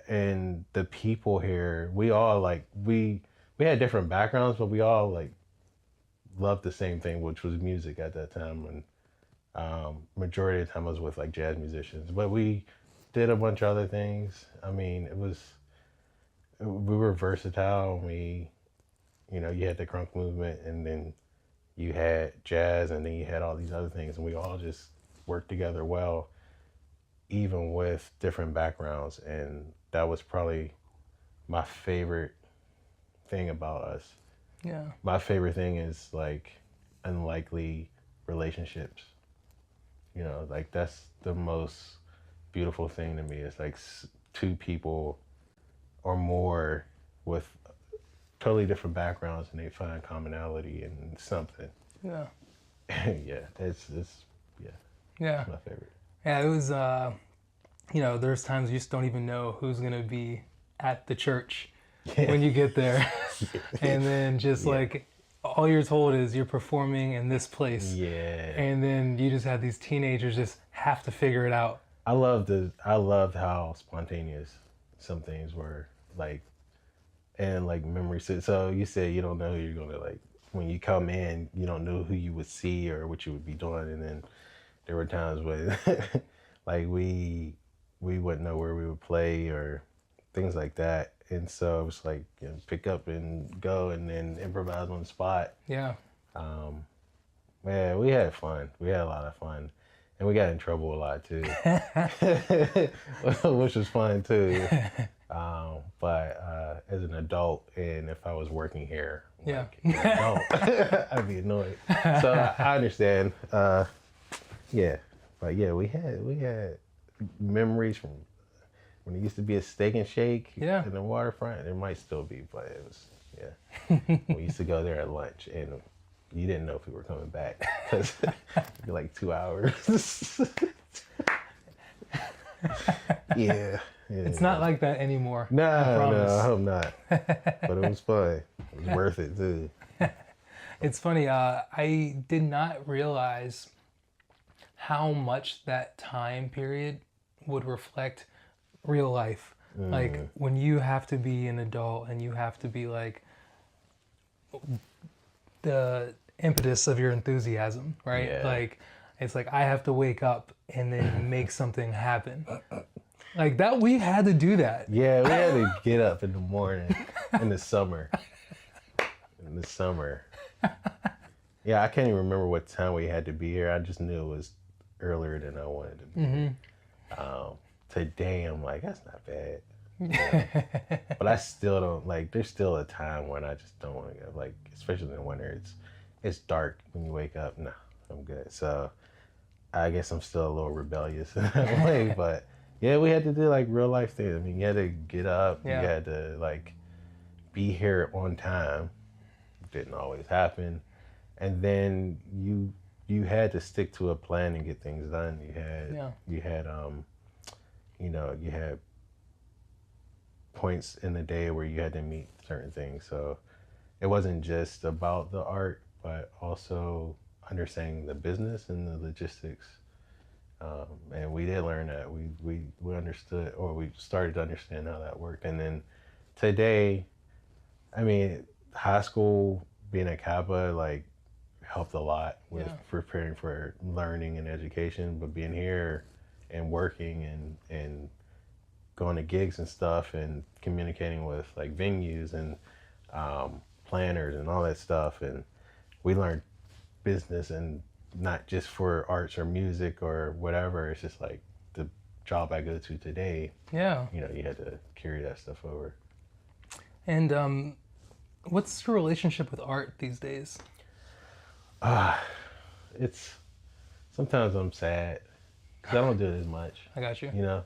And the people here, we all like, we had different backgrounds, but we all like loved the same thing, which was music at that time. And majority of the time I was with like jazz musicians, but we did a bunch of other things. I mean, we were versatile. We, you know, you had the crunk movement, and then you had jazz, and then you had all these other things, and we all just worked together well, even with different backgrounds. And that was probably my favorite thing about us. Yeah. My favorite thing is like unlikely relationships. You know, like that's the most beautiful thing to me. It's like two people or more with totally different backgrounds, and they find commonality in something. Yeah. Yeah, it's yeah, my favorite. Yeah, it was, you know, there's times you just don't even know who's going to be at the church when you get there. And then just like, all you're told is you're performing in this place. Yeah. And then you just have these teenagers just have to figure it out. I loved how spontaneous some things were, like, and like memories. So you said you don't know who you're gonna, like, when you come in, you don't know who you would see or what you would be doing. And then there were times when like we wouldn't know where we would play or things like that. And so it was like, you know, pick up and go and then improvise on the spot. Yeah. Man, we had fun. We had a lot of fun. And we got in trouble a lot too, which was fun too. But as an adult, and if I was working here, like, an adult, I'd be annoyed. So I understand. Yeah, but yeah, we had memories from when it used to be a Steak and Shake Yeah. in the waterfront. It might still be, but it was, yeah. We used to go there at lunch, and you didn't know if we were coming back because it'd be like 2 hours. Yeah. It's not like that anymore. No, I promise. I hope not. But it was fun. It was worth it too. It's funny. I did not realize how much that time period would reflect real life. Like when you have to be an adult and you have to be like the impetus of your enthusiasm, right? Yeah. Like it's like I have to wake up and then make something happen. Like that, we had to do that. Yeah, we had to get up in the morning in the summer. In the summer. Yeah, I can't even remember what time we had to be here. I just knew it was earlier than I wanted to be. Today, I'm like, that's not bad. Yeah. But I still don't, like, there's still a time when I just don't want to go. Like, especially in the winter, it's dark when you wake up. No, I'm good. So I guess I'm still a little rebellious in that way. But yeah, we had to do like real life things. I mean, you had to get up. Yeah. You had to like be here on time. Didn't always happen. And then you had to stick to a plan and get things done. You had points in the day where you had to meet certain things. So it wasn't just about the art, but also understanding the business and the logistics. And we did learn that. We understood, or we started to understand how that worked. And then today, I mean, high school, being at Kappa, like, helped a lot with preparing for learning and education. But being here and working and going to gigs and stuff and communicating with like venues and planners and all that stuff, and we learned business, and not just for arts or music or whatever. It's just like the job I go to today. Yeah. You know, you had to carry that stuff over. And what's your relationship with art these days? It's sometimes I'm sad because I don't do it as much. I got you. You know,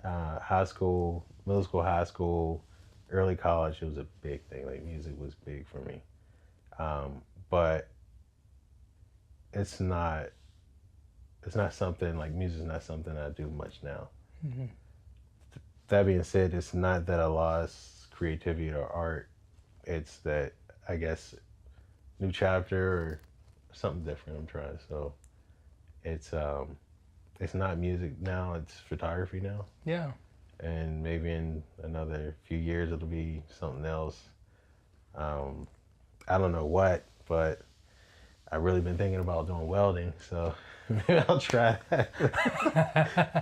high school, middle school, high school, early college, it was a big thing. Like music was big for me. But it's not something, like music's not something I do much now. Mm-hmm. That being said, it's not that I lost creativity or art. It's that, I guess, new chapter or something different I'm trying. So it's not music now, it's photography now. Yeah. And maybe in another few years it'll be something else. I don't know what, but I've really been thinking about doing welding, so maybe I'll try that.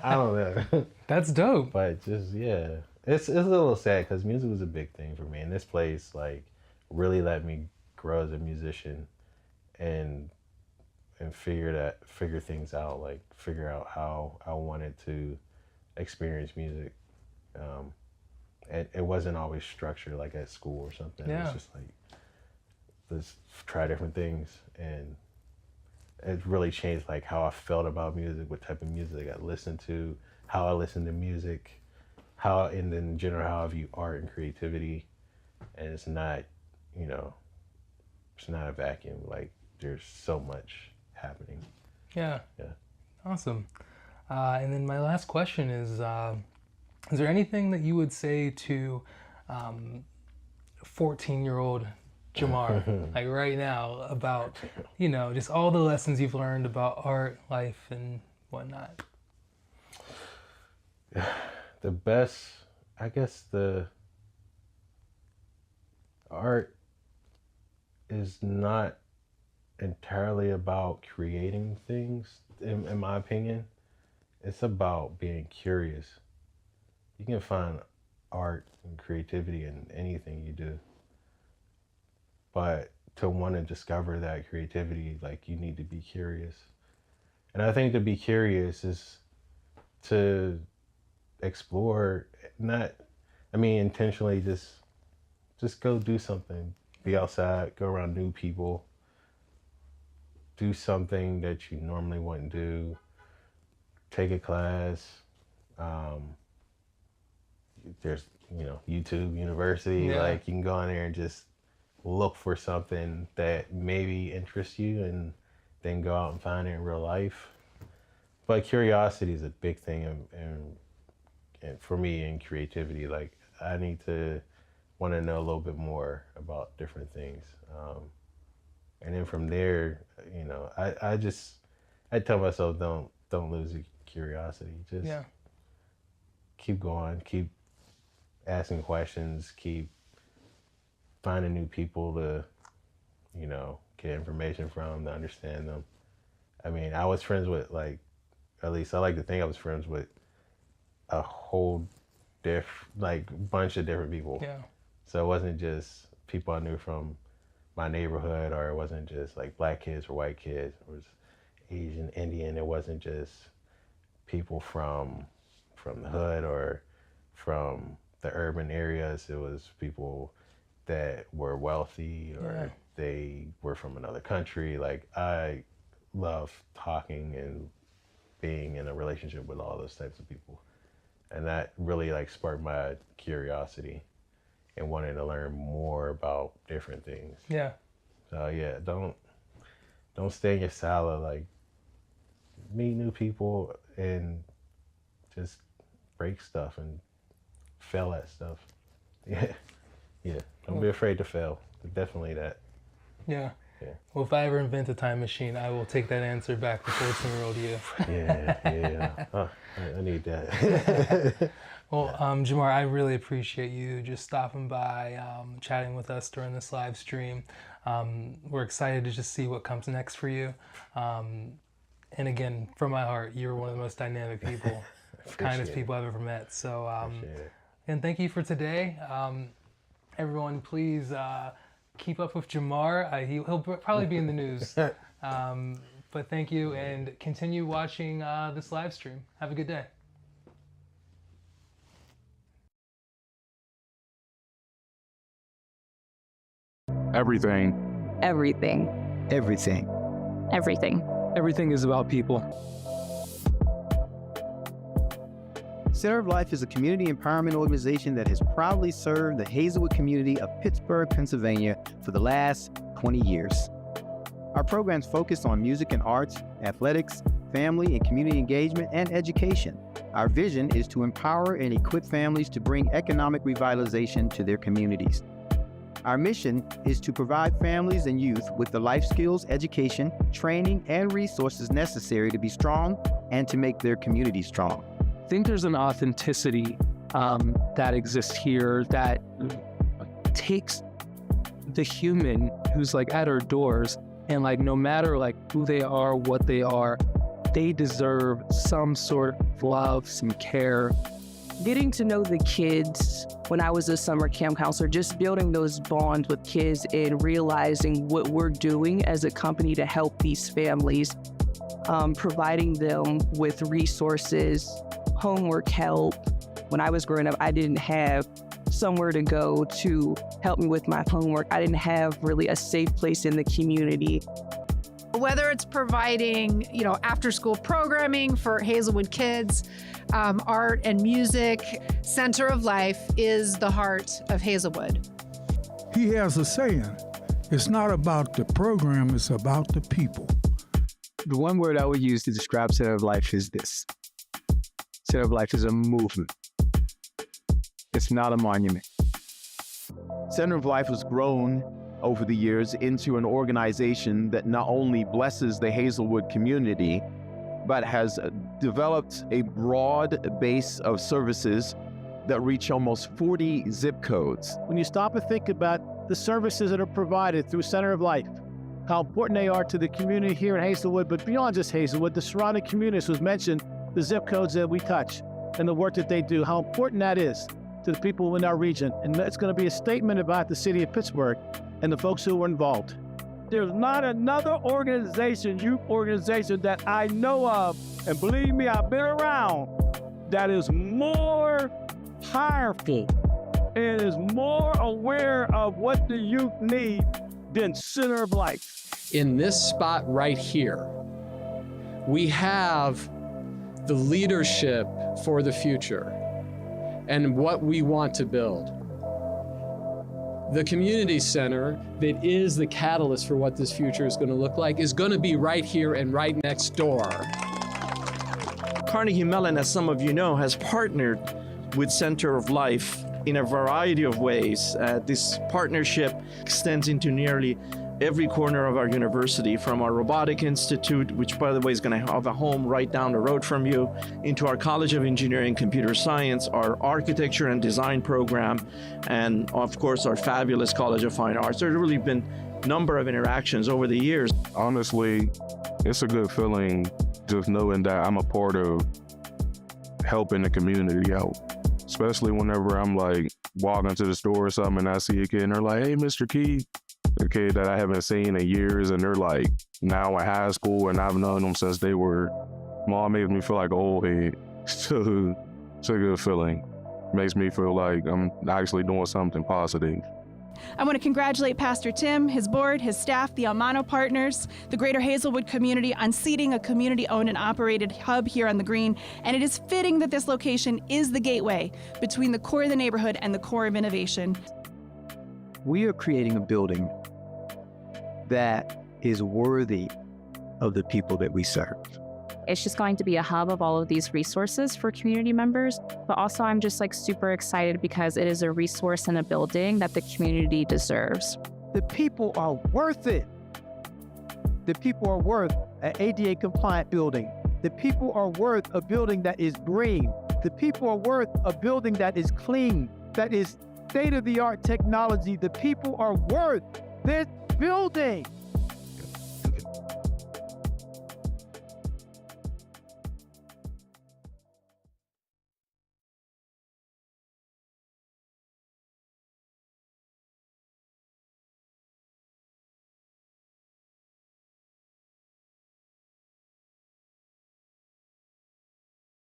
I don't know. That's dope. But just, yeah, it's a little sad because music was a big thing for me. And this place, like, really let me grow as a musician and figure things out, like figure out how I wanted to experience music. And it wasn't always structured like at school or something. Yeah. It was just like, let's try different things. And it really changed like how I felt about music, what type of music I listened to, how I listened to music, and then in general, how I view art and creativity. And it's not, you know, it's not a vacuum. Like, there's so much happening. Yeah. Yeah. Awesome. And then my last question is there anything that you would say to 14-year-old Jamar, like right now, about, you know, just all the lessons you've learned about art, life, and whatnot? The best, I guess, the art is not entirely about creating things, in my opinion. It's about being curious. You can find art and creativity in anything you do. But to want to discover that creativity, like, you need to be curious. And I think to be curious is to explore, intentionally just go do something. Be outside, go around new people, do something that you normally wouldn't do, take a class, there's, YouTube University. Yeah. Like, you can go in there and just look for something that maybe interests you and then go out and find it in real life. But curiosity is a big thing and for me in creativity. Like, I need to want to know a little bit more about different things. And then from there, I tell myself, don't lose your curiosity. Just keep going, keep asking questions, keep finding new people to, get information from, to understand them. I mean, I was friends with, at least I like to think I was friends with a whole bunch of different people. Yeah. So it wasn't just people I knew from my neighborhood, or it wasn't just like black kids or white kids. It was Asian, Indian. It wasn't just people from the hood or from the urban areas. It was people that were wealthy or they were from another country. Like, I love talking and being in a relationship with all those types of people. And that really sparked my curiosity and wanting to learn more about different things. Yeah. So yeah, don't stay in your salad. Meet new people and just break stuff and fail at stuff. Yeah. Yeah. Don't be afraid to fail. Definitely that. Yeah. Yeah. Well, if I ever invent a time machine, I will take that answer back to 14-year-old you. Yeah. Oh, I need that. Well, Jamar, I really appreciate you just stopping by, chatting with us during this live stream. We're excited to just see what comes next for you. And again, from my heart, you're one of the most dynamic people, kindest people I've ever met. So, and thank you for today. Everyone, please keep up with Jamar. He'll probably be in the news. But thank you, and continue watching this live stream. Have a good day. Everything. Everything. Everything. Everything. Everything is about people. Center of Life is a community empowerment organization that has proudly served the Hazelwood community of Pittsburgh, Pennsylvania for the last 20 years. Our programs focus on music and arts, athletics, family and community engagement, and education. Our vision is to empower and equip families to bring economic revitalization to their communities. Our mission is to provide families and youth with the life skills, education, training, and resources necessary to be strong and to make their community strong. I think there's an authenticity that exists here that takes the human who's at our doors and no matter who they are, what they are, they deserve some sort of love, some care. Getting to know the kids when I was a summer camp counselor, just building those bonds with kids and realizing what we're doing as a company to help these families, providing them with resources, homework help. When I was growing up, I didn't have somewhere to go to help me with my homework. I didn't have really a safe place in the community. Whether it's providing, after-school programming for Hazelwood kids, art and music, Center of Life is the heart of Hazelwood. He has a saying, it's not about the program, it's about the people. The one word I would use to describe Center of Life is this. Center of Life is a movement. It's not a monument. Center of Life has grown over the years into an organization that not only blesses the Hazelwood community, but has developed a broad base of services that reach almost 40 zip codes. When you stop and think about the services that are provided through Center of Life, how important they are to the community here in Hazelwood, but beyond just Hazelwood, the surrounding communities was mentioned, the zip codes that we touch and the work that they do, how important that is to the people in our region. And that's going to be a statement about the city of Pittsburgh and the folks who were involved. There's not another organization, youth organization that I know of, and believe me, I've been around, that is more powerful and is more aware of what the youth need than Center of Life. In this spot right here, we have the leadership for the future. and what we want to build. The community center that is the catalyst for what this future is going to look like is going to be right here and right next door. Carnegie Mellon, as some of you know, has partnered with Center of Life in a variety of ways. This partnership extends into nearly every corner of our university, from our Robotic Institute, which by the way is going to have a home right down the road from you, into our College of Engineering and Computer Science, our Architecture and Design program, and of course our fabulous College of Fine Arts. There's really been a number of interactions over the years. Honestly, it's a good feeling just knowing that I'm a part of helping the community out. Especially whenever I'm like walking to the store or something and I see a kid and they're like, "Hey, Mr. Key," a kid that I haven't seen in years, and they're like now in high school and I've known them since they were small. Makes me feel like an old head. So it's a good feeling. Makes me feel like I'm actually doing something positive. I want to congratulate Pastor Tim, his board, his staff, the Almano partners, the Greater Hazelwood community on seating a community-owned and operated hub here on the Green. And it is fitting that this location is the gateway between the core of the neighborhood and the core of innovation. We are creating a building that is worthy of the people that we serve. It's just going to be a hub of all of these resources for community members, but also I'm just like super excited because it is a resource and a building that the community deserves. The people are worth it. The people are worth an ADA compliant building. The people are worth a building that is green. The people are worth a building that is clean, that is state-of-the-art technology. The people are worth this building.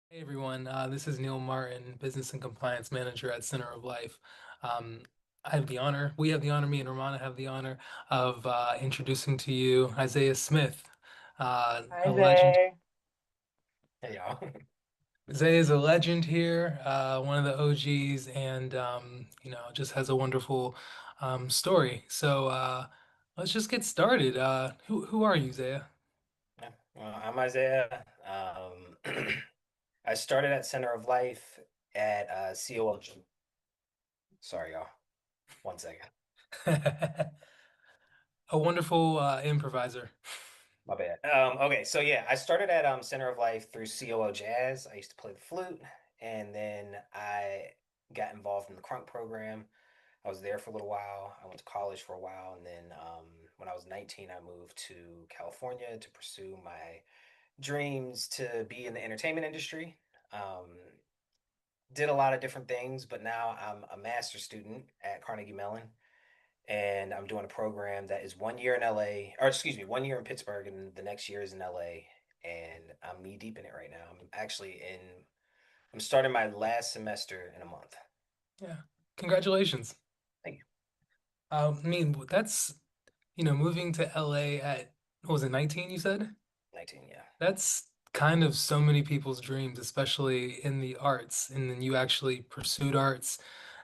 Hey everyone, this is Neil Martin, Business and Compliance Manager at Center of Life. I have the honor, we have the honor, me and Romana have the honor of introducing to you Isaiah Smith, a legend. Hey y'all. Isaiah is a legend here, one of the OGs, and you know, just has a wonderful story. So let's just get started. Who are you, Isaiah? I'm Isaiah. I started at Center of Life at COL. Sorry, y'all. 1 second. A wonderful improviser. My bad. Okay, so yeah, I started at Center of Life through COO Jazz. I used to play the flute, and then I got involved in the crunk program. I was there for a little while. I went to college for a while, and then when I was 19, I moved to California to pursue my dreams to be in the entertainment industry. Did a lot of different things, but now I'm a master's student at Carnegie Mellon, and I'm doing a program that is 1 year in LA, or excuse me, 1 year in Pittsburgh, and the next year is in LA, and I'm knee deep in it right now. I'm starting my last semester in a month. Yeah, congratulations. Thank you. I mean, that's, you know, moving to LA at, what was it, 19, you said? 19, yeah. That's kind of so many people's dreams, especially in the arts. And then you actually pursued arts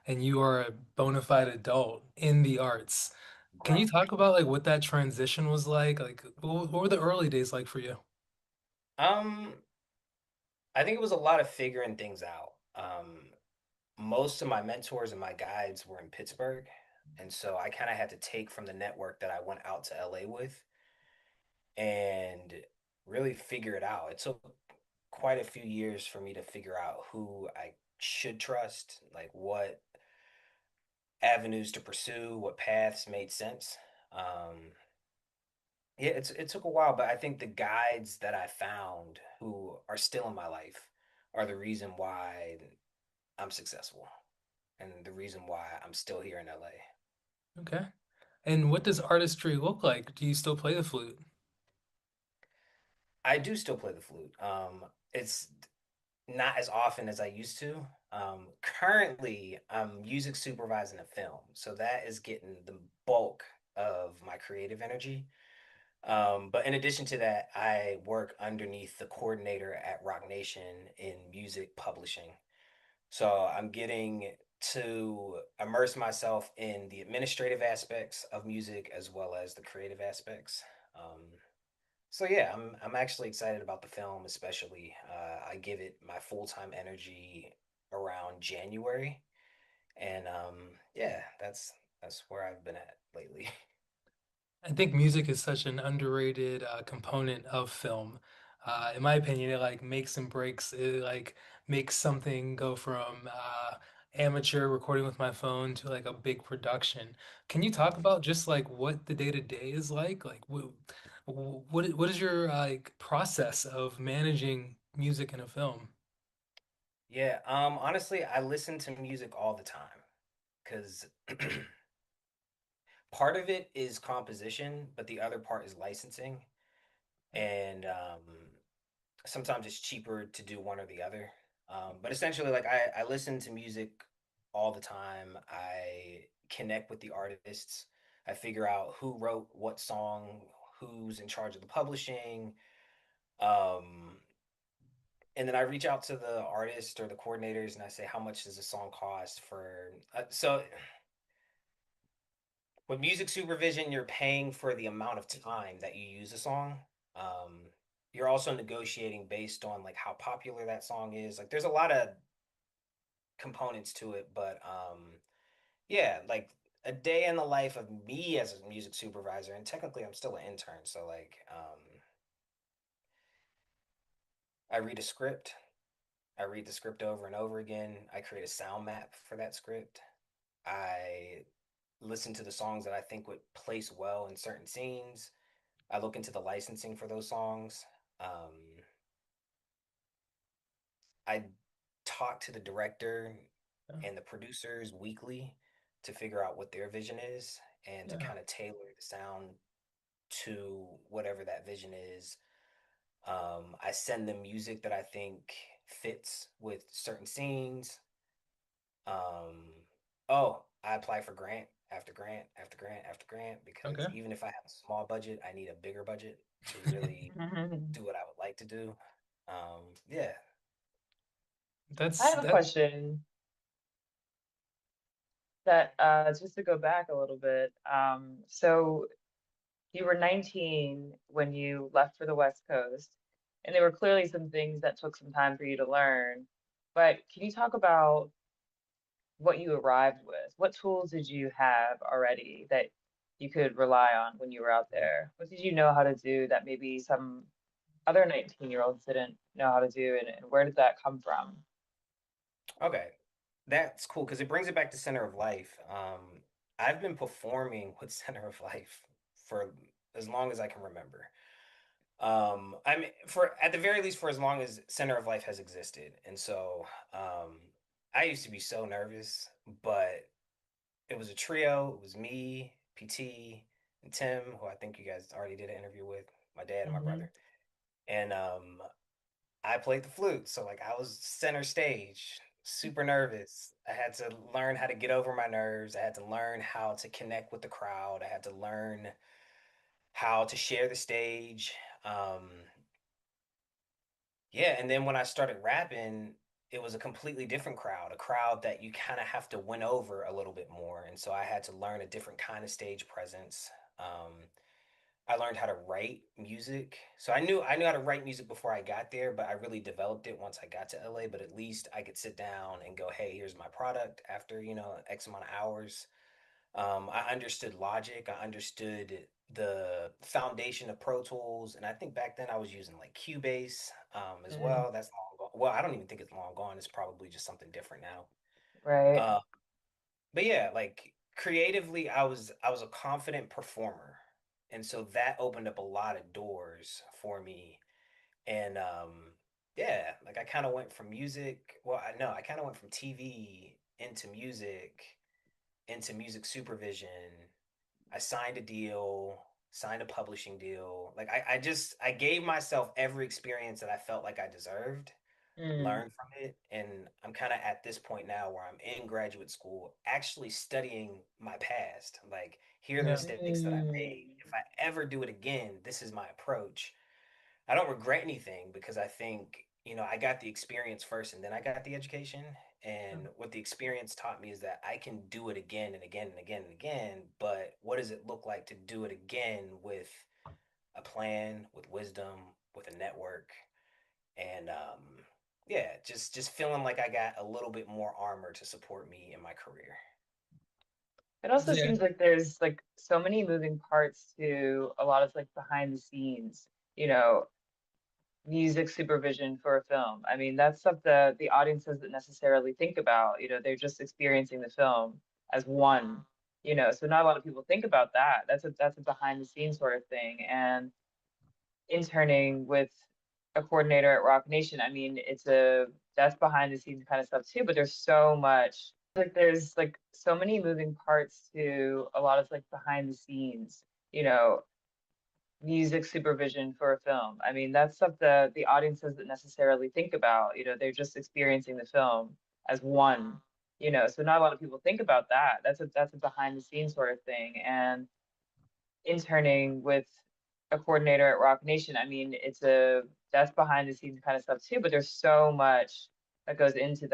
and you are a bona fide adult in the arts. Can you talk about like what that transition was like? Like what were the early days like for you? I think it was a lot of figuring things out. Most of my mentors and my guides were in Pittsburgh, and so I kind of had to take from the network that I went out to LA with and really figure it out. It took quite a few years for me to figure out who I should trust, like what avenues to pursue, what paths made sense. Yeah, it took a while, but I think the guides that I found who are still in my life are the reason why I'm successful and the reason why I'm still here in LA. Okay. And what does artistry look like? Do you still play the flute? I do still play the flute. It's not as often as I used to. Currently, I'm music supervising a film, so that is getting the bulk of my creative energy. But in addition to that, I work underneath the coordinator at Rock Nation in music publishing. So I'm getting to immerse myself in the administrative aspects of music as well as the creative aspects. Um, so yeah, I'm actually excited about the film, especially. I give it my full-time energy around January, and yeah, that's where I've been at lately. I think music is such an underrated component of film. In my opinion, it like makes and breaks. It like makes something go from amateur recording with my phone to like a big production. Can you talk about just like what the day to day is like? Like what is your like process of managing music in a film? Yeah, honestly, I listen to music all the time because part of it is composition, but the other part is licensing. And sometimes it's cheaper to do one or the other. But essentially, like I listen to music all the time. I connect with the artists. I figure out who wrote what song, who's in charge of the publishing. Um, and then I reach out to the artist or the coordinators and I say, how much does a song cost for? So with music supervision, you're paying for the amount of time that you use a song. Um, you're also negotiating based on like how popular that song is. Like there's a lot of components to it, but yeah, like a day in the life of me as a music supervisor, and technically I'm still an intern, so like I read a script. I read the script over and over again. I create a sound map for that script. I listen to the songs that I think would place well in certain scenes. I look into the licensing for those songs. Um, I talk to the director and the producers weekly to figure out what their vision is and to Yeah. kind of tailor the sound to whatever that vision is. I send them music that I think fits with certain scenes. Um, oh, I apply for grant after grant after grant after grant because Okay. even if I have a small budget, I need a bigger budget to really do what I would like to do. Yeah. I That's have a that. question that just to go back a little bit. So you were 19 when you left for the West Coast, and there were clearly some things that took some time for you to learn. But can you talk about what you arrived with? What tools did you have already that you could rely on when you were out there? What did you know how to do that maybe some other 19-year-olds didn't know how to do, and where did that come from? Okay. That's cool because it brings it back to Center of Life. I've been performing with Center of Life for as long as I can remember. I mean, for at the very least, for as long as Center of Life has existed. And so, I used to be so nervous, but it was a trio. It was me, PT, and Tim, who I think you guys already did an interview with, my dad and my Hmm. brother. And I played the flute, so like I was center stage, super nervous. I had to learn how to get over my nerves. I had to learn how to connect with the crowd. I had to learn how to share the stage. Um, yeah, and then when I started rapping, it was a completely different crowd, a crowd that you kind of have to win over a little bit more. And so I had to learn a different kind of stage presence. I learned how to write music. So I knew how to write music before I got there, but I really developed it once I got to LA. But at least I could sit down and go, hey, here's my product after, X amount of hours. I understood Logic. I understood the foundation of Pro Tools. And I think back then I was using like Cubase as Mm, well. That's long gone. Well, I don't even think it's long gone. It's probably just something different now. right. Uh, but yeah, like creatively, I was a confident performer, and so that opened up a lot of doors for me. And yeah, like I kind of went from music. Well, I know I kind of went from TV into music supervision. I signed a deal, signed a publishing deal. Like I gave myself every experience that I felt like I deserved, Mm, learn from it. And I'm kind of at this point now where I'm in graduate school, actually studying my past. Like, here are the Yeah. mistakes that I mm, made. If I ever do it again, this is my approach. I don't regret anything because I think, I got the experience first and then I got the education. And what the experience taught me is that I can do it again and again and again and again. But what does it look like to do it again with a plan, with wisdom, with a network, and yeah, just feeling like I got a little bit more armor to support me in my career. It also Yeah. seems like there's like so many moving parts to a lot of like behind the scenes, you know, music supervision for a film. I mean, that's stuff that the audience doesn't necessarily think about. You know, they're just experiencing the film as one, you know, so not a lot of people think about that. That's a behind the scenes sort of thing. And interning with a coordinator at Rock Nation, I mean, that's behind the scenes kind of stuff too, but there's like so many moving parts to a lot of like behind the scenes, you know, music supervision for a film. I mean, that's stuff that the audience doesn't necessarily think about. You know, they're just experiencing the film as one, you know, so not a lot of people think about that. That's a behind the scenes sort of thing. And interning with a coordinator at Rock Nation, I mean, that's behind the scenes kind of stuff too, but there's so much that goes into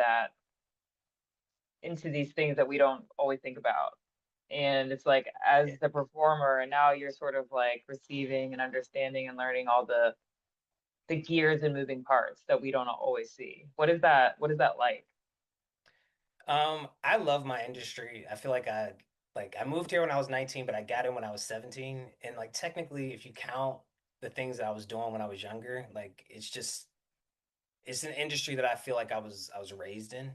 these things that we don't always think about. And it's like as the performer, and now you're sort of like receiving and understanding and learning all the gears and moving parts that we don't always see. What is that like? I love my industry. I feel like I moved here when I was 19, but I got in when I was 17. And like technically, if you count the things that I was doing when I was younger, like it's an industry that I feel like I was raised in.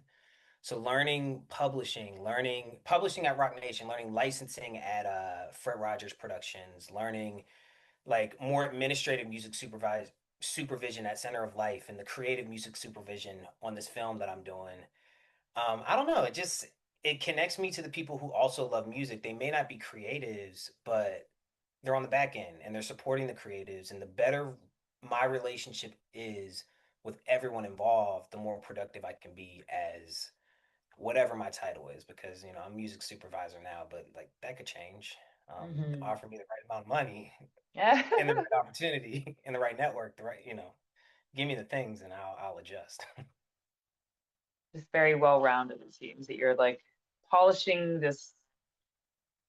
So learning publishing at Rock Nation, learning licensing at Fred Rogers Productions, learning like more administrative music supervision at Center of Life and the creative music supervision on this film that I'm doing. I don't know. It connects me to the people who also love music. They may not be creatives, but they're on the back end and they're supporting the creatives. And the better my relationship is with everyone involved, the more productive I can be as whatever my title is. Because I'm music supervisor now, but like that could change. Offer me the right amount of money Yeah. and the right opportunity and the right network, the right, give me the things and I'll adjust. Just very well rounded. It seems that you're like polishing this,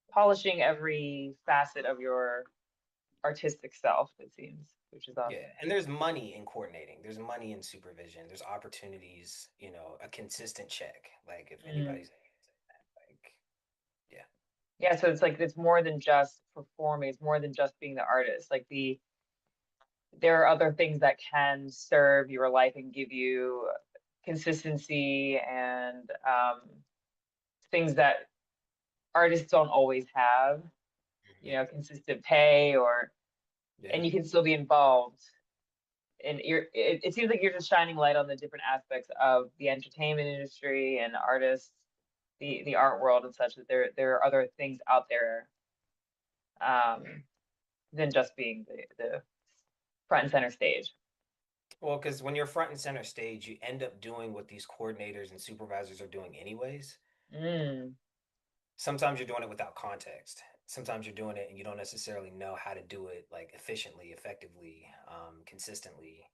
polishing every facet of your artistic self, it seems, which is Yeah, awesome. and there's money in coordinating. There's money in supervision. There's opportunities, a consistent check. Like if Mm. anybody's like, yeah. Yeah, so it's like it's more than just performing, it's more than just being the artist. Like there are other things that can serve your life and give you consistency and things that artists don't always have, consistent pay and Yeah. you can still be involved. And it seems like you're just shining light on the different aspects of the entertainment industry and artists, the art world and such, that there are other things out there um, than just being the front and center stage. Well, because when you're front and center stage, you end up doing what these coordinators and supervisors are doing anyways. Mm. Sometimes you're doing it without context. Sometimes you're doing it and you don't necessarily know how to do it like efficiently, effectively, consistently.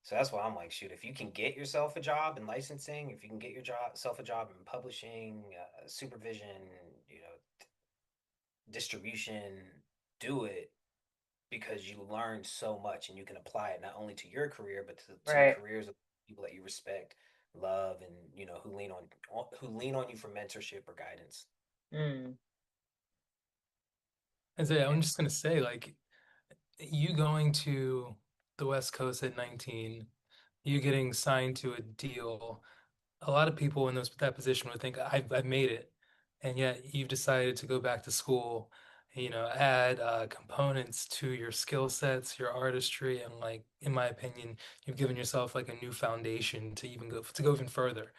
So that's why I'm like, shoot, if you can get yourself a job in licensing, if you can get yourself a job in publishing, supervision, distribution, do it because you learn so much and you can apply it not only to your career but to the Right. careers of people that you respect, love, and who lean on you for mentorship or guidance. Mm. Isaiah, I'm just gonna say, like, you going to the West Coast at 19, you getting signed to a deal, a lot of people in that position would think I've made it, and yet you've decided to go back to school, add components to your skill sets, your artistry, and like in my opinion, you've given yourself like a new foundation to go even further.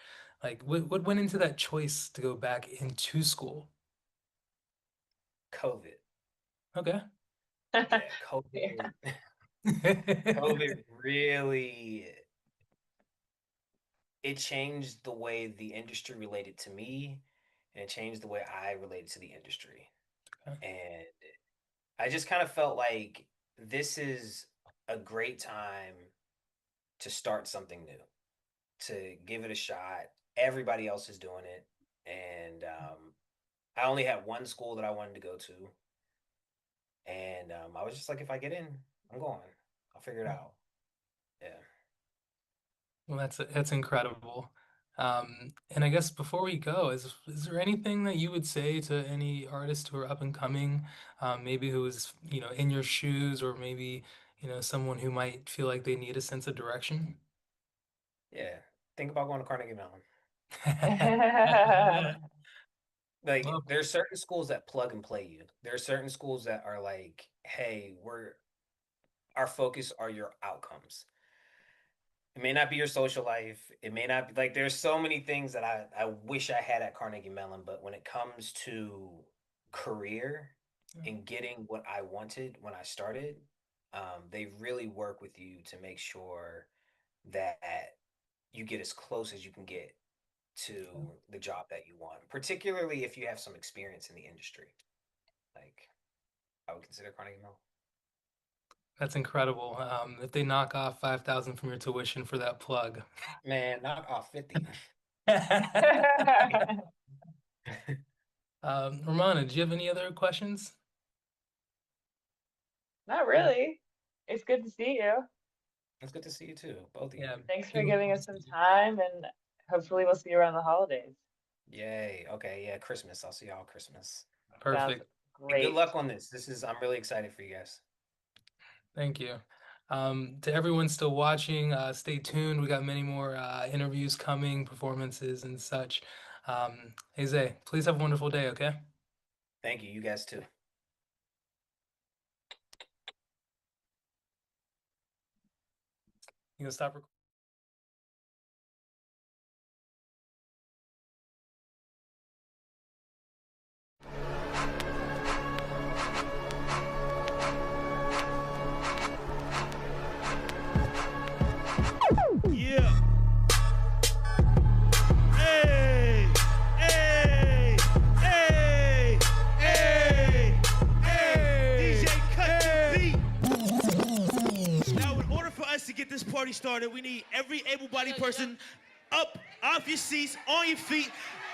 Like what went into that choice to go back into school? COVID. Okay. Yeah, COVID. COVID really it changed the way the industry related to me, and it changed the way I related to the industry. Okay. And I just kind of felt like this is a great time to start something new, to give it a shot everybody else is doing it. And I only had one school that I wanted to go to. And I was just like, if I get in, I'm going. I'll figure it out. Yeah. Well, that's incredible. And I guess before we go, is there anything that you would say to any artists who are up and coming, maybe who is, in your shoes, or maybe, someone who might feel like they need a sense of direction? Yeah. Think about going to Carnegie Mellon. Like, there's certain schools that plug and play you. There are certain schools that are like, hey, our focus are your outcomes. It may not be your social life. It may not be, like, there's so many things that I wish I had at Carnegie Mellon, but when it comes to career and getting what I wanted when I started, they really work with you to make sure that you get as close as you can get to the job that you want, particularly if you have some experience in the industry. Like, I would consider Carnegie Mellon. That's incredible. If they knock off $5,000 from your tuition for that plug. Man, knock off 50. Romana, do you have any other questions? Not really. It's good to see you. It's good to see you too, both of you. Thanks for giving us some time, and hopefully we'll see you around the holidays. Yay. Okay. Yeah. Christmas. I'll see y'all Christmas. Perfect. Hey, good luck on this. I'm really excited for you guys. Thank you. To everyone still watching, stay tuned. We got many more interviews coming, performances and such. Jose, please have a wonderful day, okay? Thank you. You guys too. You gonna stop recording? Yeah. Hey, hey, hey, hey, hey. DJ cut the beat. Now, in order for us to get this party started, we need every able-bodied person up, off your seats, on your feet.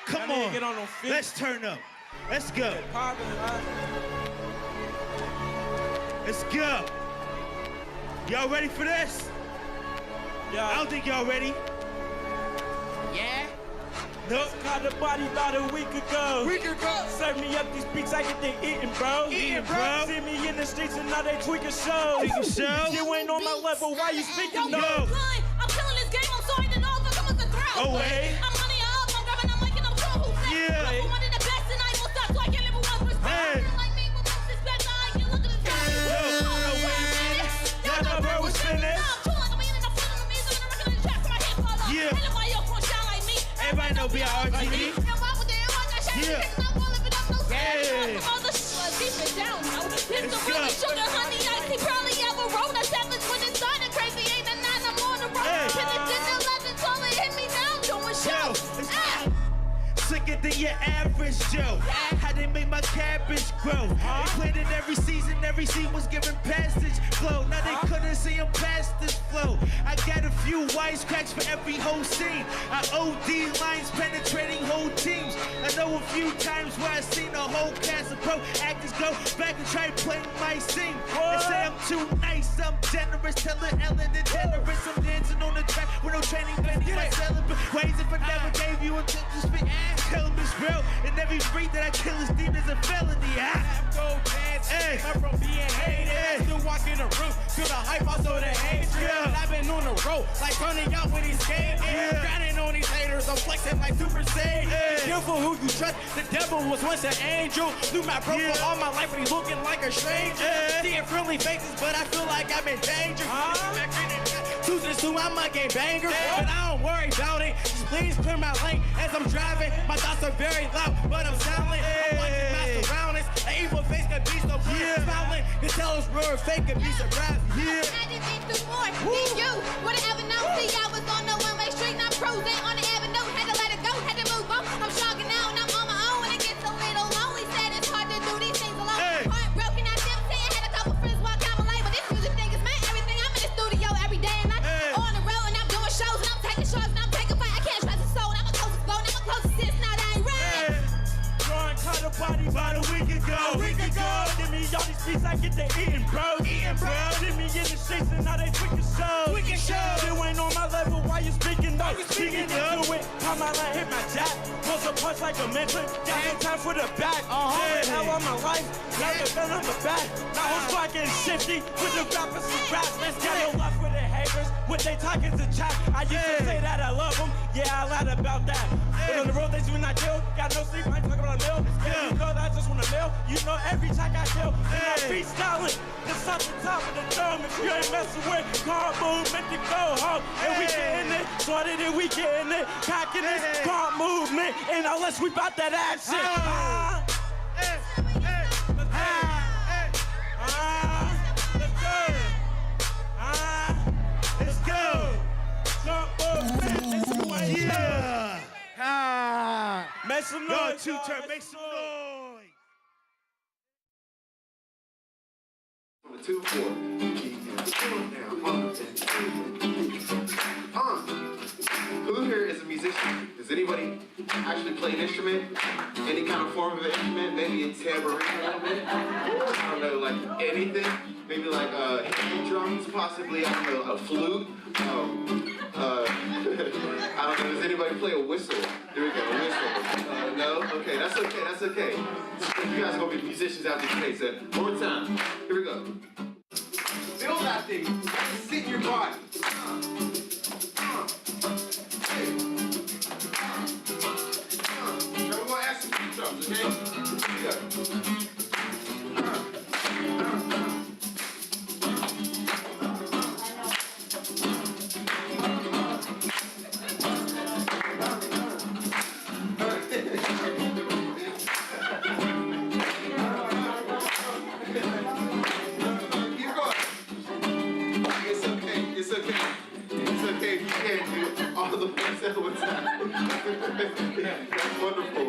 Come on. Get on feet. Let's turn up. Let's go. Let's go. Y'all ready for this? Yeah. I don't think y'all ready. Yeah? Nope. Caught the body about a week ago. Serve me up these beats, I get they eating, bro. Bro. See me in the streets and now they tweaking shows. You ain't on my level, why you speaking? No. I'm killing this game, I'm sorry to know if I'm a thrill. Oh, wait. I'm running up, I'm grabbing, I'm like, I'm sure who's next. Yeah. I'm one of the best and I won't stop till I can't live with one respect. Hey. Like me, with most respect, I can look at the sky. Y'all know bro was finished. Yeah. Everybody know B.I.R.G.D. Yeah. Hey. Sicker than your average Joe. How they make my cabbage grow. They played it every season was giving passage flow. Now they couldn't see him past this flow. I got a few wisecracks for every whole scene. I OD lines penetrating whole teams. I know a few times where I seen a whole cast of pro actors go back and try playing my scene. They say I'm too nice, I'm generous, telling Ellen DeGeneres. I'm dancing on the track with no training, Benny, my celibate ways. If I never gave you a tip to speak, tell them it's real. And every freak that I kill is deemed as a felony. Hey. I'm from being hated. Still walking the roof, feel the hype, also the hate. Yeah. I've been on the road, like turning out when he's skating. Grinding on these haters, I'm flexing like Super Saiyan. Careful who you trust, the devil was once an angel. Knew my bro for all my life, but he's looking like a stranger. Seeing friendly faces, but I feel like I'm in danger. Two, I'm a game banger, but I don't worry about it. Just please clear my lane as I'm driving. My thoughts are very loud, but I'm silent. I'm watching my surroundings. An evil face can be so bright. Smiling, can tell it's real or fake, can be surprised. I just been through more than you would have ever known. See, I was on the one-way street, not cruising on the avenue. Had to let it go, had to move on. I'm stronger now and I'm on my own. And it gets a little lonely. Said it's hard to do these things alone. Heartbroken, I didn't say I had a couple friends walk out my life, but this music thing is my everything. I'm in the studio every day and night. On the road and I'm doing shows and I'm taking shots and I'm taking fight. I can't trust a soul. I'm a close We can go. Give me all these beats, I get to eating, bro. Give me in the streets and now they freaking show. You ain't on my level, why you speaking though? Speaking into it, how my line hit my jack. Once a punch like a mentor, got no time for the back. Hell on my life, never been on the back. Now who's fucking shifty with the rappers who rap? Let's get your love for the haters, what they talking to chat. I used to say that I love them, yeah, I lied about that. But on the road, they do not chill, got no sleep, I ain't talking about a meal. Yeah, you know that I just want a meal, you know every track I kill. And I'm freestyling, it's off the top of the dome. If you ain't messing with, car movement to go home. And we getting it, started it, we getting it. Packing this car movement, and now let's sweep out that action. Let's go. Jump movement, yeah. Make some noise. Two-turn, make some noise. From the 2-4. Keep it down. Who here is a musician? Does anybody actually play an instrument? Any kind of form of an instrument? Maybe a tambourine a little bit? I don't know, like anything? Maybe like hand drums, possibly, I don't know, a flute? I don't know, does anybody play a whistle? There we go, a whistle. No? Okay, that's okay, that's okay. You guys are gonna be musicians after today, so one more time. Here we go. Feel that thing, sit in your body. Now we're gonna add some beat drums, okay? Here we go. That's wonderful.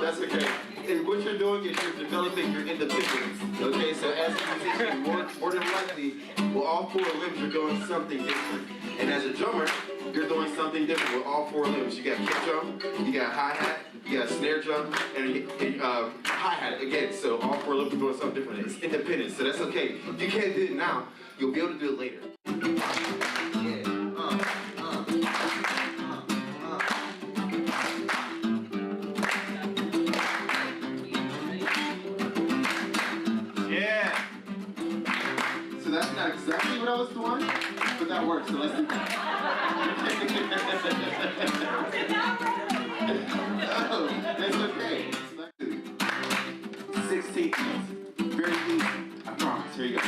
That's okay. And what you're doing is you're developing your independence. Okay, so as a musician, more than likely, with all four limbs, you're doing something different. And as a drummer, you're doing something different with all four limbs. You got kick drum, you got hi-hat, you got snare drum, and hi-hat again. So all four limbs are doing something different. It's independence, so that's okay. If you can't do it now, you'll be able to do it later. That's not exactly what I was doing, but that works, so let's do that. Oh, that's okay. 16 minutes. Very easy. I promise. Here you go.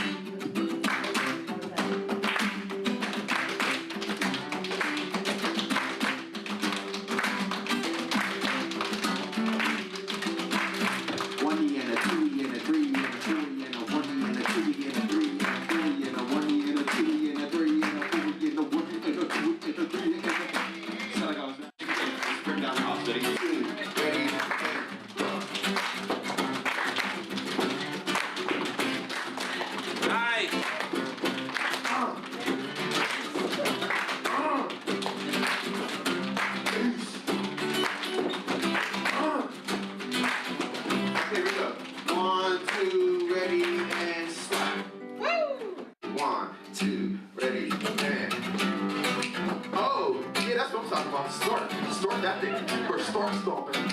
Start that thing. Or start stomping.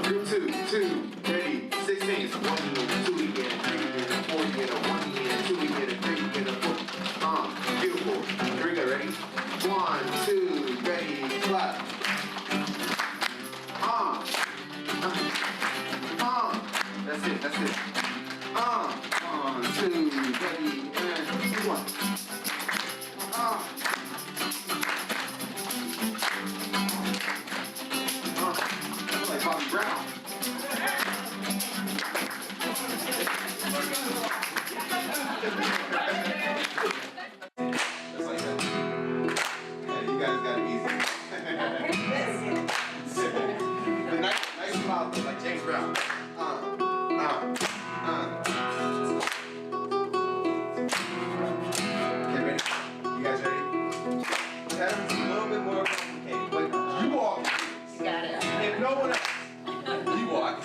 Group 2, ready, 16. 1 again, 2 again, 3 again, 4 again, 1 again, 2 again, 3 again, 4. Beautiful. Here we go, ready? 1, 2, ready, clap. That's it, that's it. 1, 2, ready, and 1. Bobby Brown. Just like that. Yeah, you guys got it easy. The nice smile, like James Brown. Okay, ready? You guys ready? That's a little bit more complicated, but you all got it. If no one else. You walk.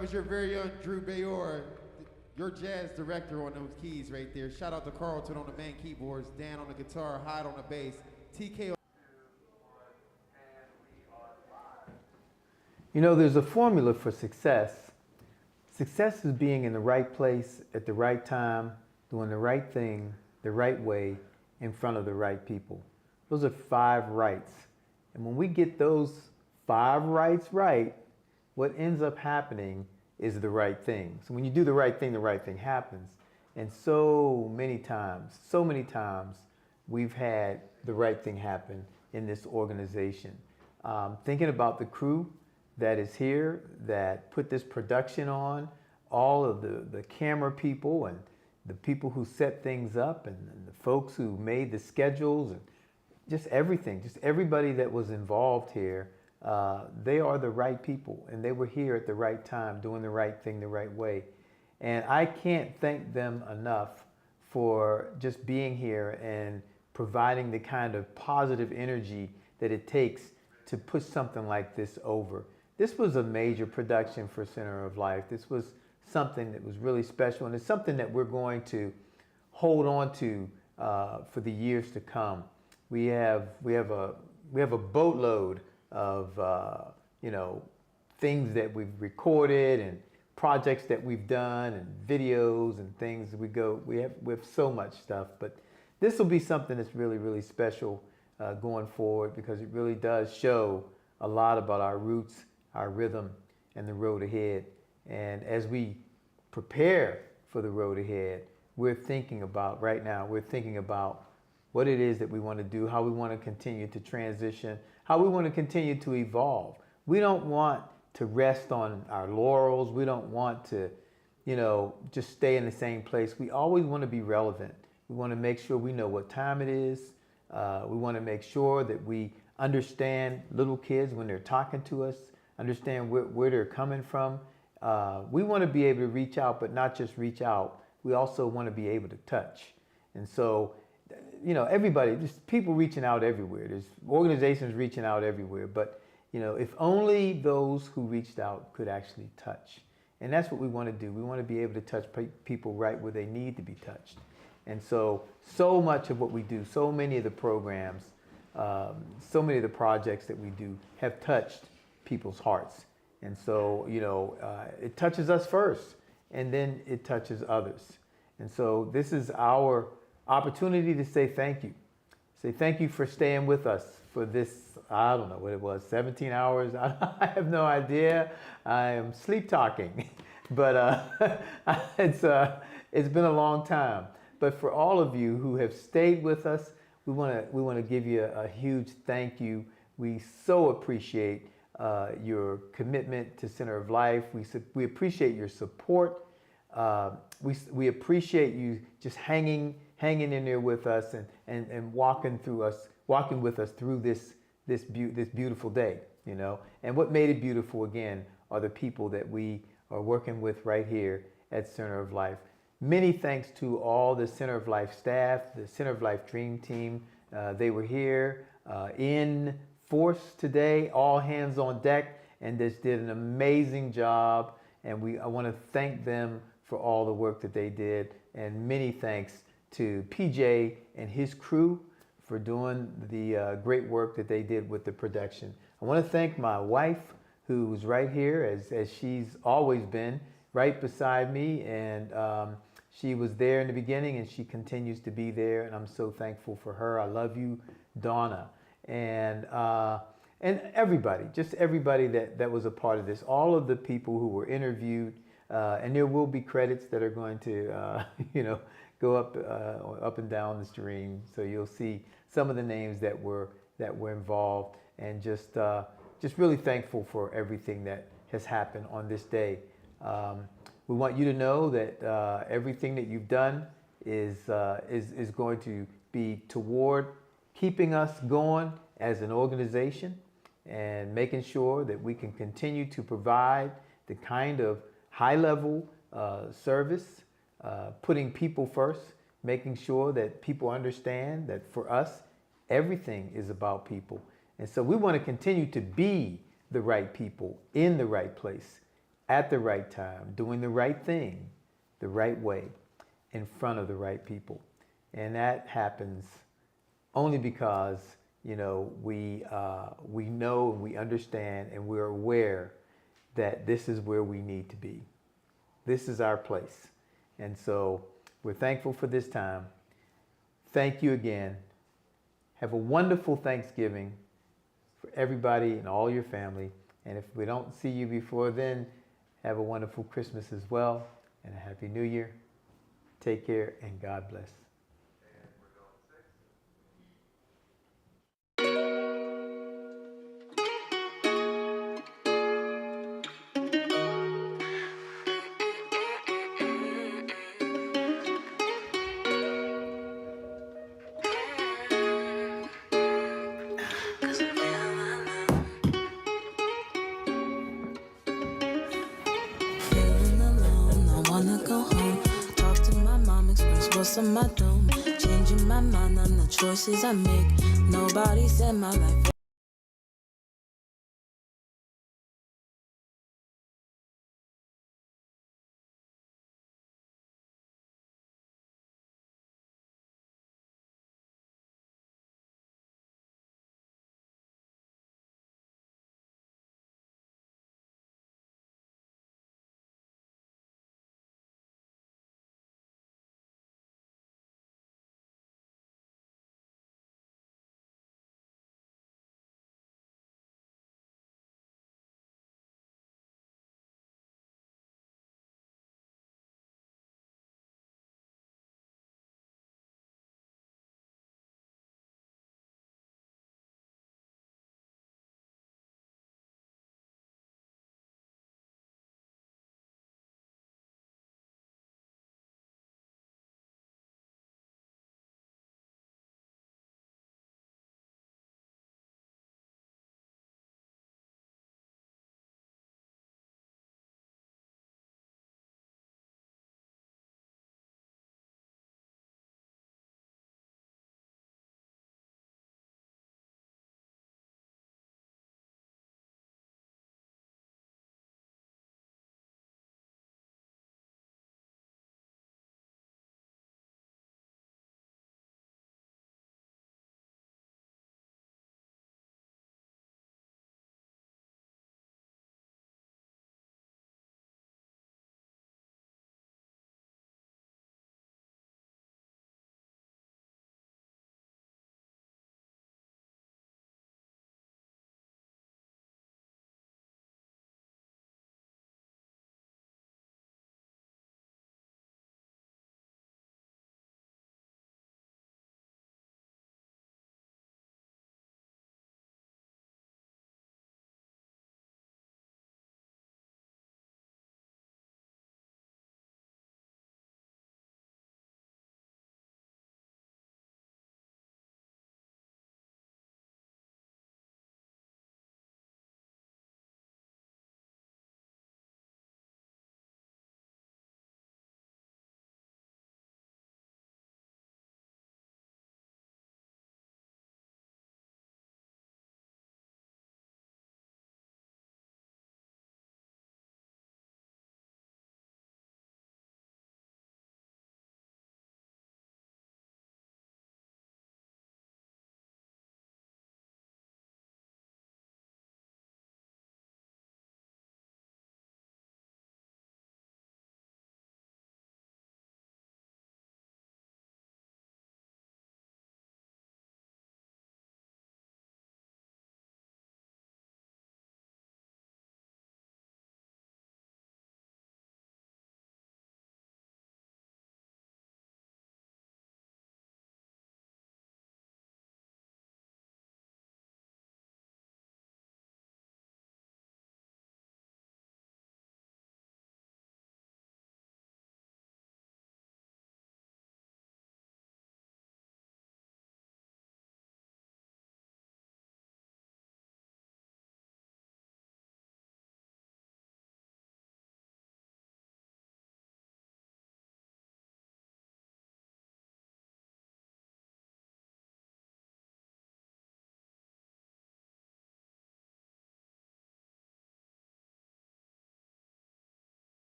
That was your very own Drew Bayor, your jazz director on those keys right there. Shout out to Carlton on the main keyboards, Dan on the guitar, Hyde on the bass, TK. You know, there's a formula for success. Success is being in the right place at the right time, doing the right thing, the right way, in front of the right people. Those are 5 rights. And when we get those 5 rights right, what ends up happening is the right thing. So when you do the right thing happens. And so many times, we've had the right thing happen in this organization. Thinking about the crew that is here, that put this production on, all of the camera people and the people who set things up and the folks who made the schedules and just everything, just everybody that was involved here, they are the right people and they were here at the right time doing the right thing the right way. And I can't thank them enough for just being here and providing the kind of positive energy that it takes to push something like this over. This was a major production for Center of Life. This was something that was really special, and it's something that we're going to hold on to for the years to come. We have a boatload of things that we've recorded and projects that we've done and videos and things. We have so much stuff, but this will be something that's really, really special going forward, because it really does show a lot about our roots, our rhythm, and the road ahead. And as we prepare for the road ahead, we're thinking about what it is that we want to do, how we want to continue to transition, how we want to continue to evolve. We don't want to rest on our laurels. We don't want to, just stay in the same place. We always want to be relevant. We want to make sure we know what time it is. We want to make sure that we understand little kids when they're talking to us, understand where they're coming from. We want to be able to reach out, but not just reach out. We also want to be able to touch. And so, everybody, just people reaching out everywhere. There's organizations reaching out everywhere. But, if only those who reached out could actually touch. And that's what we want to do. We want to be able to touch people right where they need to be touched. And so much of what we do, so many of the programs, so many of the projects that we do have touched people's hearts. And so, it touches us first, and then it touches others. And so this is our opportunity to say thank you. Say thank you for staying with us for this, I don't know what it was, 17 hours. I have no idea. I am sleep talking, but it's been a long time. But for all of you who have stayed with us, we want to give you a huge thank you. We so appreciate your commitment to Center of Life. We appreciate your support. We appreciate you just hanging in there with us and walking with us through this beautiful day, And what made it beautiful, again, are the people that we are working with right here at Center of Life. Many thanks to all the Center of Life staff, the Center of Life Dream Team. They were here in force today, all hands on deck, and just did an amazing job. And I want to thank them for all the work that they did. And many thanks to PJ and his crew for doing the great work that they did with the production. I want to thank my wife, who's right here, as she's always been, right beside me. And she was there in the beginning, and she continues to be there. And I'm so thankful for her. I love you, Donna. And everybody, just everybody that was a part of this, all of the people who were interviewed, and there will be credits that are going to, go up and down the stream. So you'll see some of the names that were involved, and just really thankful for everything that has happened on this day. We want you to know that everything that you've done is going to be toward keeping us going as an organization and making sure that we can continue to provide the kind of high-level service, putting people first, making sure that people understand that for us, everything is about people. And so we want to continue to be the right people in the right place at the right time, doing the right thing, the right way, in front of the right people. And that happens only because, you know, we know and we understand and we're aware that this is where we need to be. This is our place. And so we're thankful for this time. Thank you again. Have a wonderful Thanksgiving for everybody and all your family. And if we don't see you before then, have a wonderful Christmas as well and a Happy New Year. Take care and God bless. What's on my dome? Changing my mind on the choices I make. Nobody said my life